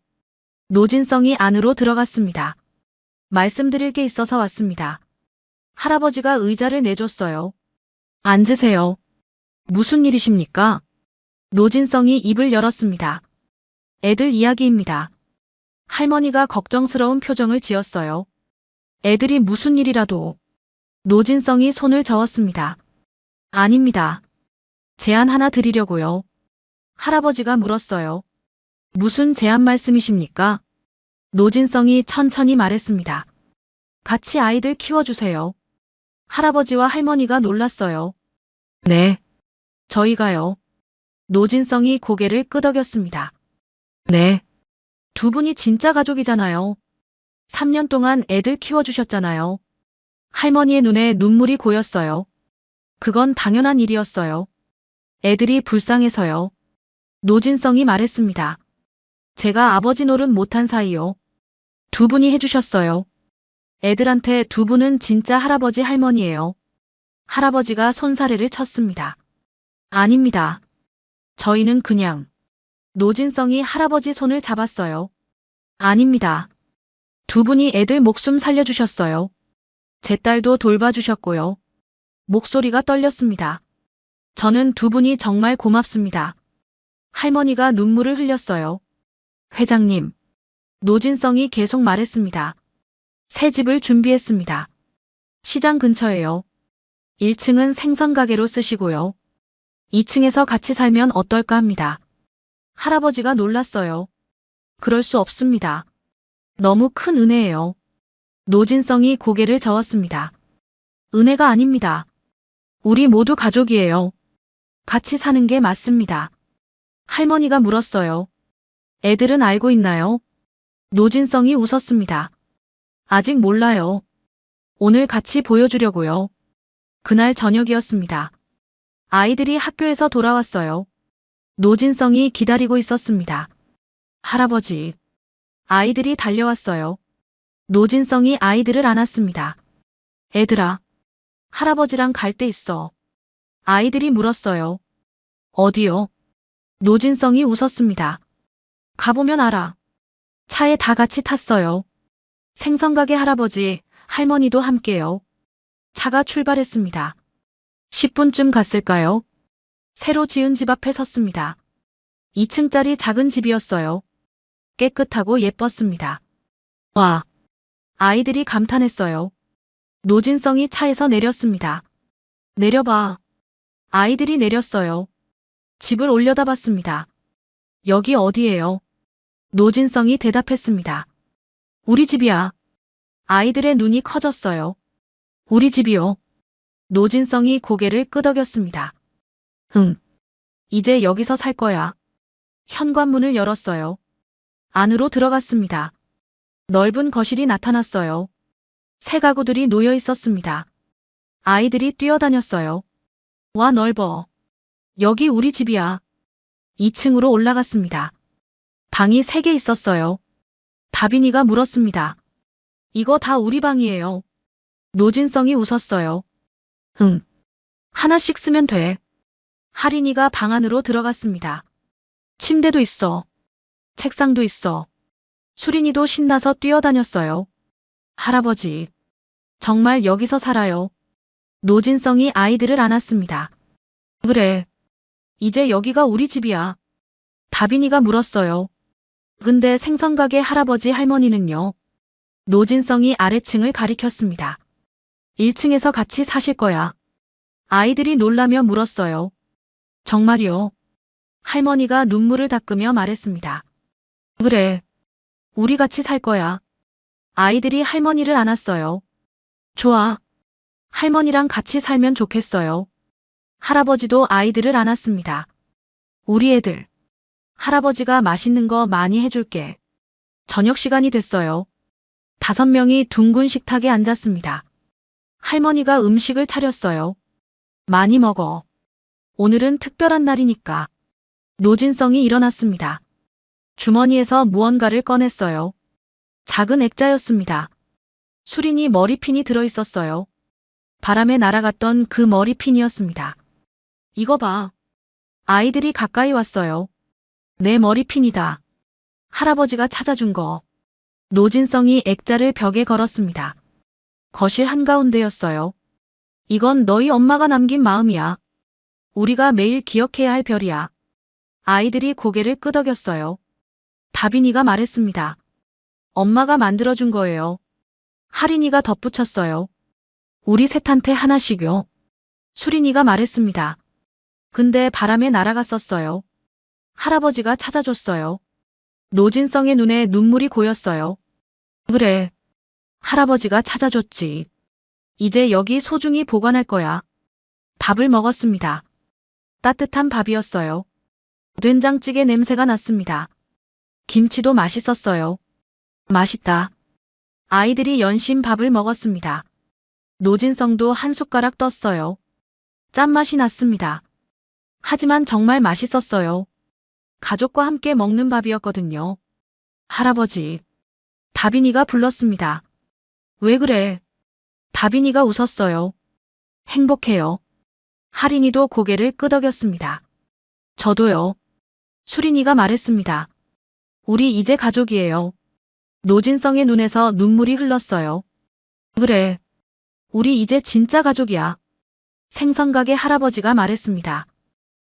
노진성이 안으로 들어갔습니다. 말씀드릴 게 있어서 왔습니다. 할아버지가 의자를 내줬어요. 앉으세요. 무슨 일이십니까? 노진성이 입을 열었습니다. 애들 이야기입니다. 할머니가 걱정스러운 표정을 지었어요. 애들이 무슨 일이라도. 노진성이 손을 저었습니다. 아닙니다. 제안 하나 드리려고요. 할아버지가 물었어요. 무슨 제안 말씀이십니까? 노진성이 천천히 말했습니다. 같이 아이들 키워주세요. 할아버지와 할머니가 놀랐어요. 네. 저희가요. 노진성이 고개를 끄덕였습니다. 네. 두 분이 진짜 가족이잖아요. 3년 동안 애들 키워주셨잖아요. 할머니의 눈에 눈물이 고였어요. 그건 당연한 일이었어요. 애들이 불쌍해서요. 노진성이 말했습니다. 제가 아버지 노릇 못한 사이요. 두 분이 해주셨어요. 애들한테 두 분은 진짜 할아버지 할머니예요. 할아버지가 손사래를 쳤습니다. 아닙니다. 저희는 그냥. 노진성이 할아버지 손을 잡았어요. 아닙니다. 두 분이 애들 목숨 살려주셨어요. 제 딸도 돌봐주셨고요. 목소리가 떨렸습니다. 저는 두 분이 정말 고맙습니다. 할머니가 눈물을 흘렸어요. 회장님. 노진성이 계속 말했습니다. 새 집을 준비했습니다. 시장 근처에요. 1층은 생선 가게로 쓰시고요. 2층에서 같이 살면 어떨까 합니다. 할아버지가 놀랐어요. 그럴 수 없습니다. 너무 큰 은혜예요. 노진성이 고개를 저었습니다. 은혜가 아닙니다. 우리 모두 가족이에요. 같이 사는 게 맞습니다. 할머니가 물었어요. 애들은 알고 있나요? 노진성이 웃었습니다. 아직 몰라요. 오늘 같이 보여주려고요. 그날 저녁이었습니다. 아이들이 학교에서 돌아왔어요. 노진성이 기다리고 있었습니다. 할아버지. 아이들이 달려왔어요. 노진성이 아이들을 안았습니다. 애들아. 할아버지랑 갈 데 있어. 아이들이 물었어요. 어디요? 노진성이 웃었습니다. 가보면 알아. 차에 다 같이 탔어요. 생선가게 할아버지, 할머니도 함께요. 차가 출발했습니다. 10분쯤 갔을까요? 새로 지은 집 앞에 섰습니다. 2층짜리 작은 집이었어요. 깨끗하고 예뻤습니다. 와! 아이들이 감탄했어요. 노진성이 차에서 내렸습니다. 내려봐. 아이들이 내렸어요. 집을 올려다봤습니다. 여기 어디예요? 노진성이 대답했습니다. 우리 집이야. 아이들의 눈이 커졌어요. 우리 집이요. 노진성이 고개를 끄덕였습니다. 이제 여기서 살 거야. 현관문을 열었어요. 안으로 들어갔습니다. 넓은 거실이 나타났어요. 새 가구들이 놓여 있었습니다. 아이들이 뛰어다녔어요. 와, 넓어. 여기 우리 집이야. 2층으로 올라갔습니다. 방이 3개 있었어요. 다빈이가 물었습니다. 이거 다 우리 방이에요. 노진성이 웃었어요. 하나씩 쓰면 돼. 할인이가 방 안으로 들어갔습니다. 침대도 있어. 책상도 있어. 수린이도 신나서 뛰어다녔어요. 할아버지. 정말 여기서 살아요. 노진성이 아이들을 안았습니다. 그래. 이제 여기가 우리 집이야. 다빈이가 물었어요. 근데 생선가게 할아버지 할머니는요? 노진성이 아래층을 가리켰습니다. 1층에서 같이 사실 거야. 아이들이 놀라며 물었어요. 정말요? 할머니가 눈물을 닦으며 말했습니다. 그래. 우리 같이 살 거야. 아이들이 할머니를 안았어요. 좋아. 할머니랑 같이 살면 좋겠어요. 할아버지도 아이들을 안았습니다. 우리 애들. 할아버지가 맛있는 거 많이 해줄게. 저녁 시간이 됐어요. 5명이 둥근 식탁에 앉았습니다. 할머니가 음식을 차렸어요. 많이 먹어. 오늘은 특별한 날이니까. 노진성이 일어났습니다. 주머니에서 무언가를 꺼냈어요. 작은 액자였습니다. 수린이 머리핀이 들어있었어요. 바람에 날아갔던 그 머리핀이었습니다. 이거 봐. 아이들이 가까이 왔어요. 내 머리핀이다. 할아버지가 찾아준 거. 노진성이 액자를 벽에 걸었습니다. 거실 한가운데였어요. 이건 너희 엄마가 남긴 마음이야. 우리가 매일 기억해야 할 별이야. 아이들이 고개를 끄덕였어요. 다빈이가 말했습니다. 엄마가 만들어준 거예요. 하린이가 덧붙였어요. 우리 셋한테 하나씩요. 수린이가 말했습니다. 근데 바람에 날아갔었어요. 할아버지가 찾아줬어요. 노진성의 눈에 눈물이 고였어요. 그래. 할아버지가 찾아줬지. 이제 여기 소중히 보관할 거야. 밥을 먹었습니다. 따뜻한 밥이었어요. 된장찌개 냄새가 났습니다. 김치도 맛있었어요. 맛있다. 아이들이 연신 밥을 먹었습니다. 노진성도 한 숟가락 떴어요. 짠맛이 났습니다. 하지만 정말 맛있었어요. 가족과 함께 먹는 밥이었거든요. 할아버지. 다빈이가 불렀습니다. 왜 그래? 다빈이가 웃었어요. 행복해요. 하린이도 고개를 끄덕였습니다. 저도요. 수린이가 말했습니다. 우리 이제 가족이에요. 노진성의 눈에서 눈물이 흘렀어요. 그래. 우리 이제 진짜 가족이야. 생선가게 할아버지가 말했습니다.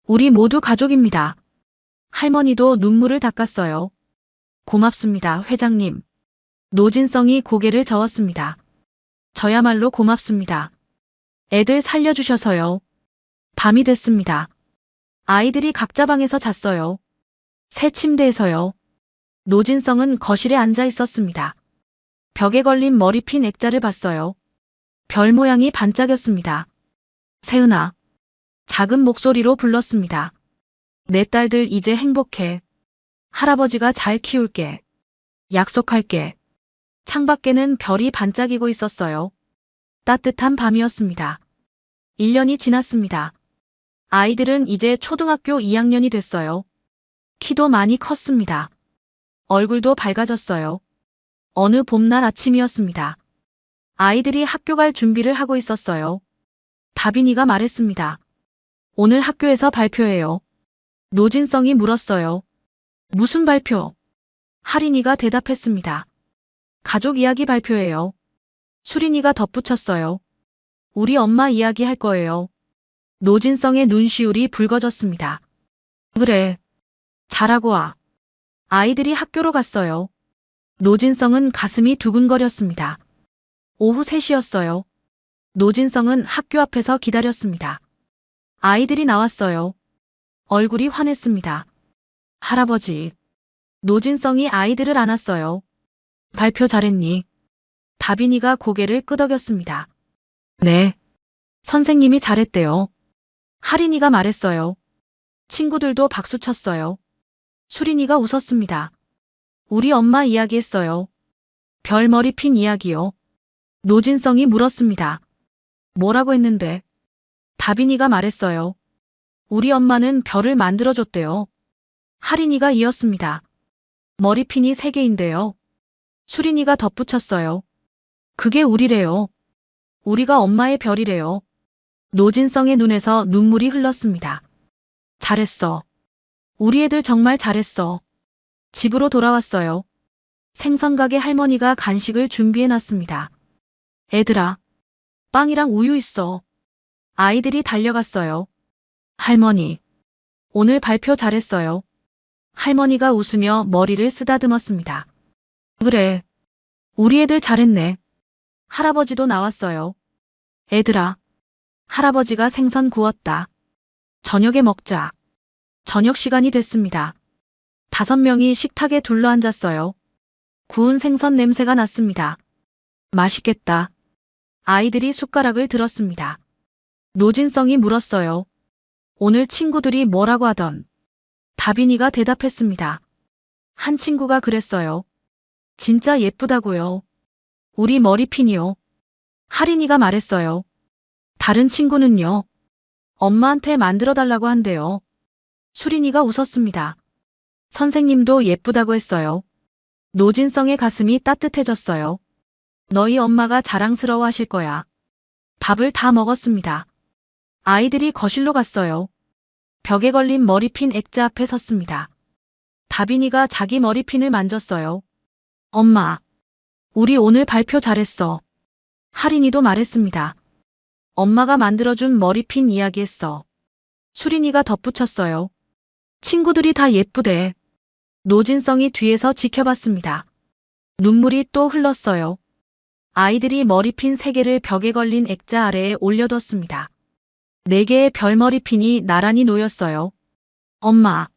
우리 모두 가족입니다. 할머니도 눈물을 닦았어요. 고맙습니다, 회장님. 노진성이 고개를 저었습니다. 저야말로 고맙습니다. 애들 살려주셔서요. 밤이 됐습니다. 아이들이 각자 방에서 잤어요. 새 침대에서요. 노진성은 거실에 앉아 있었습니다. 벽에 걸린 머리핀 액자를 봤어요. 별 모양이 반짝였습니다. 세은아. 작은 목소리로 불렀습니다. 내 딸들 이제 행복해. 할아버지가 잘 키울게. 약속할게. 창밖에는 별이 반짝이고 있었어요. 따뜻한 밤이었습니다. 1년이 지났습니다. 아이들은 이제 초등학교 2학년이 됐어요. 키도 많이 컸습니다. 얼굴도 밝아졌어요. 어느 봄날 아침이었습니다. 아이들이 학교 갈 준비를 하고 있었어요. 다빈이가 말했습니다. 오늘 학교에서 발표해요. 노진성이 물었어요. 무슨 발표? 하린이가 대답했습니다. 가족 이야기 발표예요. 수린이가 덧붙였어요. 우리 엄마 이야기 할 거예요. 노진성의 눈시울이 붉어졌습니다. 그래. 잘하고 와. 아이들이 학교로 갔어요. 노진성은 가슴이 두근거렸습니다. 오후 3시였어요. 노진성은 학교 앞에서 기다렸습니다. 아이들이 나왔어요. 얼굴이 환했습니다. 할아버지. 노진성이 아이들을 안았어요. 발표 잘했니? 다빈이가 고개를 끄덕였습니다. 네. 선생님이 잘했대요. 하린이가 말했어요. 친구들도 박수쳤어요. 수린이가 웃었습니다. 우리 엄마 이야기했어요. 별머리 핀 이야기요. 노진성이 물었습니다. 뭐라고 했는데? 다빈이가 말했어요. 우리 엄마는 별을 만들어줬대요. 하린이가 이었습니다. 머리핀이 3개인데요. 수린이가 덧붙였어요. 그게 우리래요. 우리가 엄마의 별이래요. 노진성의 눈에서 눈물이 흘렀습니다. 잘했어. 우리 애들 정말 잘했어. 집으로 돌아왔어요. 생선가게 할머니가 간식을 준비해놨습니다. 애들아, 빵이랑 우유 있어. 아이들이 달려갔어요. 할머니, 오늘 발표 잘했어요. 할머니가 웃으며 머리를 쓰다듬었습니다. 그래, 우리 애들 잘했네. 할아버지도 나왔어요. 애들아, 할아버지가 생선 구웠다. 저녁에 먹자. 저녁 시간이 됐습니다. 5명이 식탁에 둘러앉았어요. 구운 생선 냄새가 났습니다. 맛있겠다. 아이들이 숟가락을 들었습니다. 노진성이 물었어요. 오늘 친구들이 뭐라고 하던? 다빈이가 대답했습니다. 한 친구가 그랬어요. 진짜 예쁘다고요. 우리 머리핀이요. 하린이가 말했어요. 다른 친구는요. 엄마한테 만들어달라고 한대요. 수린이가 웃었습니다. 선생님도 예쁘다고 했어요. 노진성의 가슴이 따뜻해졌어요. 너희 엄마가 자랑스러워 하실 거야. 밥을 다 먹었습니다. 아이들이 거실로 갔어요. 벽에 걸린 머리핀 액자 앞에 섰습니다. 다빈이가 자기 머리핀을 만졌어요. 엄마, 우리 오늘 발표 잘했어. 하린이도 말했습니다. 엄마가 만들어준 머리핀 이야기했어. 수린이가 덧붙였어요. 친구들이 다 예쁘대. 노진성이 뒤에서 지켜봤습니다. 눈물이 또 흘렀어요. 아이들이 머리핀 3개를 벽에 걸린 액자 아래에 올려뒀습니다. 4개의 별머리핀이 나란히 놓였어요. 엄마,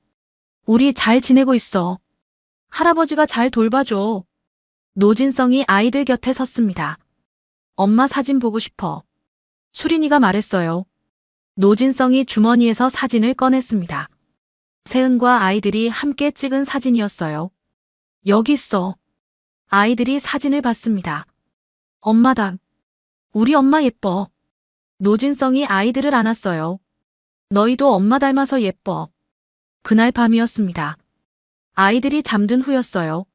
우리 잘 지내고 있어. 할아버지가 잘 돌봐줘. 노진성이 아이들 곁에 섰습니다. 엄마 사진 보고 싶어. 수린이가 말했어요. 노진성이 주머니에서 사진을 꺼냈습니다. 세은과 아이들이 함께 찍은 사진이었어요. 여기 있어. 아이들이 사진을 봤습니다. 엄마다. 우리 엄마 예뻐. 노진성이 아이들을 안았어요. 너희도 엄마 닮아서 예뻐. 그날 밤이었습니다. 아이들이 잠든 후였어요.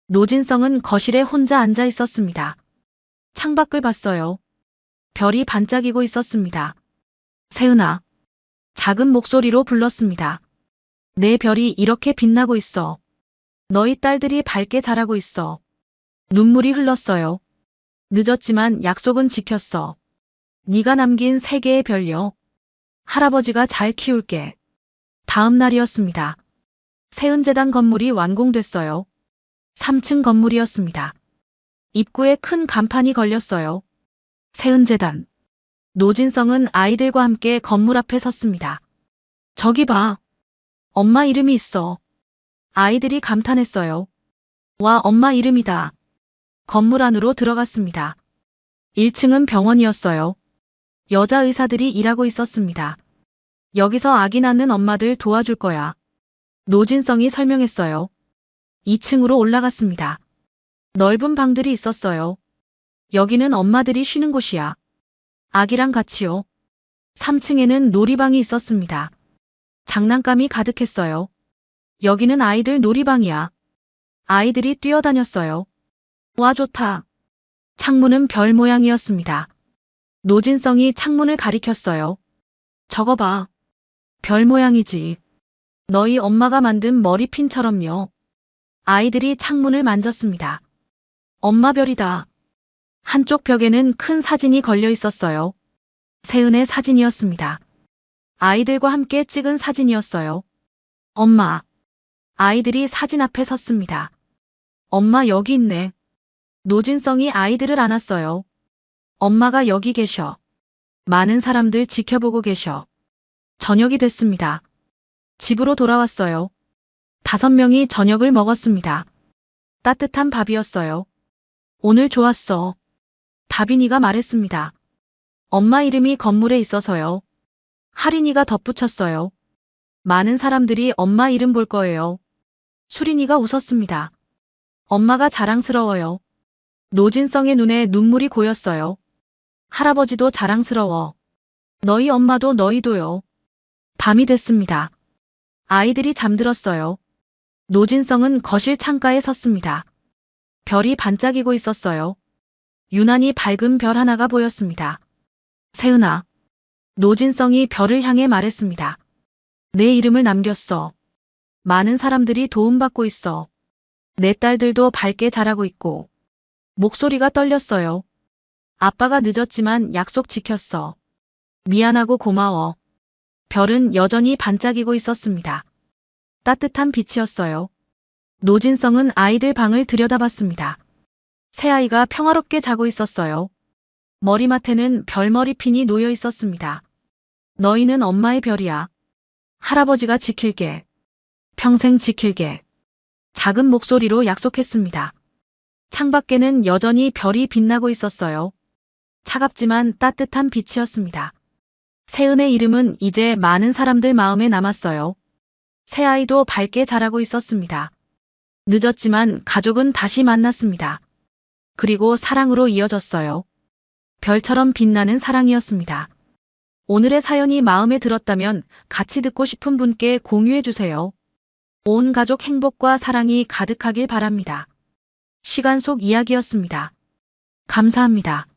노진성은 거실에 혼자 앉아 있었습니다. 창밖을 봤어요. 별이 반짝이고 있었습니다. 세은아. 작은 목소리로 불렀습니다. 내 별이 이렇게 빛나고 있어. 너희 딸들이 밝게 자라고 있어. 눈물이 흘렀어요. 늦었지만 약속은 지켰어. 네가 남긴 3개의 별요. 할아버지가 잘 키울게. 다음 날이었습니다. 세은재단 건물이 완공됐어요. 3층 건물이었습니다. 입구에 큰 간판이 걸렸어요. 세은재단. 노진성은 아이들과 함께 건물 앞에 섰습니다. 저기 봐. 엄마 이름이 있어. 아이들이 감탄했어요. 와, 엄마 이름이다. 건물 안으로 들어갔습니다. 1층은 병원이었어요. 여자 의사들이 일하고 있었습니다. 여기서 아기 낳는 엄마들 도와줄 거야. 노진성이 설명했어요. 2층으로 올라갔습니다. 넓은 방들이 있었어요. 여기는 엄마들이 쉬는 곳이야. 아기랑 같이요. 3층에는 놀이방이 있었습니다. 장난감이 가득했어요. 여기는 아이들 놀이방이야. 아이들이 뛰어다녔어요. 와, 좋다. 창문은 별 모양이었습니다. 노진성이 창문을 가리켰어요. 저거 봐. 별 모양이지. 너희 엄마가 만든 머리핀처럼요. 아이들이 창문을 만졌습니다. 엄마 별이다. 한쪽 벽에는 큰 사진이 걸려 있었어요. 세은의 사진이었습니다. 아이들과 함께 찍은 사진이었어요. 엄마. 아이들이 사진 앞에 섰습니다. 엄마 여기 있네. 노진성이 아이들을 안았어요. 엄마가 여기 계셔. 많은 사람들 지켜보고 계셔. 저녁이 됐습니다. 집으로 돌아왔어요. 5명이 저녁을 먹었습니다. 따뜻한 밥이었어요. 오늘 좋았어. 다빈이가 말했습니다. 엄마 이름이 건물에 있어서요. 하린이가 덧붙였어요. 많은 사람들이 엄마 이름 볼 거예요. 수린이가 웃었습니다. 엄마가 자랑스러워요. 노진성의 눈에 눈물이 고였어요. 할아버지도 자랑스러워. 너희 엄마도 너희도요. 밤이 됐습니다. 아이들이 잠들었어요. 노진성은 거실 창가에 섰습니다. 별이 반짝이고 있었어요. 유난히 밝은 별 하나가 보였습니다. 세은아. 노진성이 별을 향해 말했습니다. 내 이름을 남겼어. 많은 사람들이 도움받고 있어. 내 딸들도 밝게 자라고 있고. 목소리가 떨렸어요. 아빠가 늦었지만 약속 지켰어. 미안하고 고마워. 별은 여전히 반짝이고 있었습니다. 따뜻한 빛이었어요. 노진성은 아이들 방을 들여다봤습니다. 새아이가 평화롭게 자고 있었어요. 머리맡에는 별머리핀이 놓여 있었습니다. 너희는 엄마의 별이야. 할아버지가 지킬게. 평생 지킬게. 작은 목소리로 약속했습니다. 창밖에는 여전히 별이 빛나고 있었어요. 차갑지만 따뜻한 빛이었습니다. 세은의 이름은 이제 많은 사람들 마음에 남았어요. 새아이도 밝게 자라고 있었습니다. 늦었지만 가족은 다시 만났습니다. 그리고 사랑으로 이어졌어요. 별처럼 빛나는 사랑이었습니다. 오늘의 사연이 마음에 들었다면 같이 듣고 싶은 분께 공유해 주세요. 온 가족 행복과 사랑이 가득하길 바랍니다. 시간 속 이야기였습니다. 감사합니다.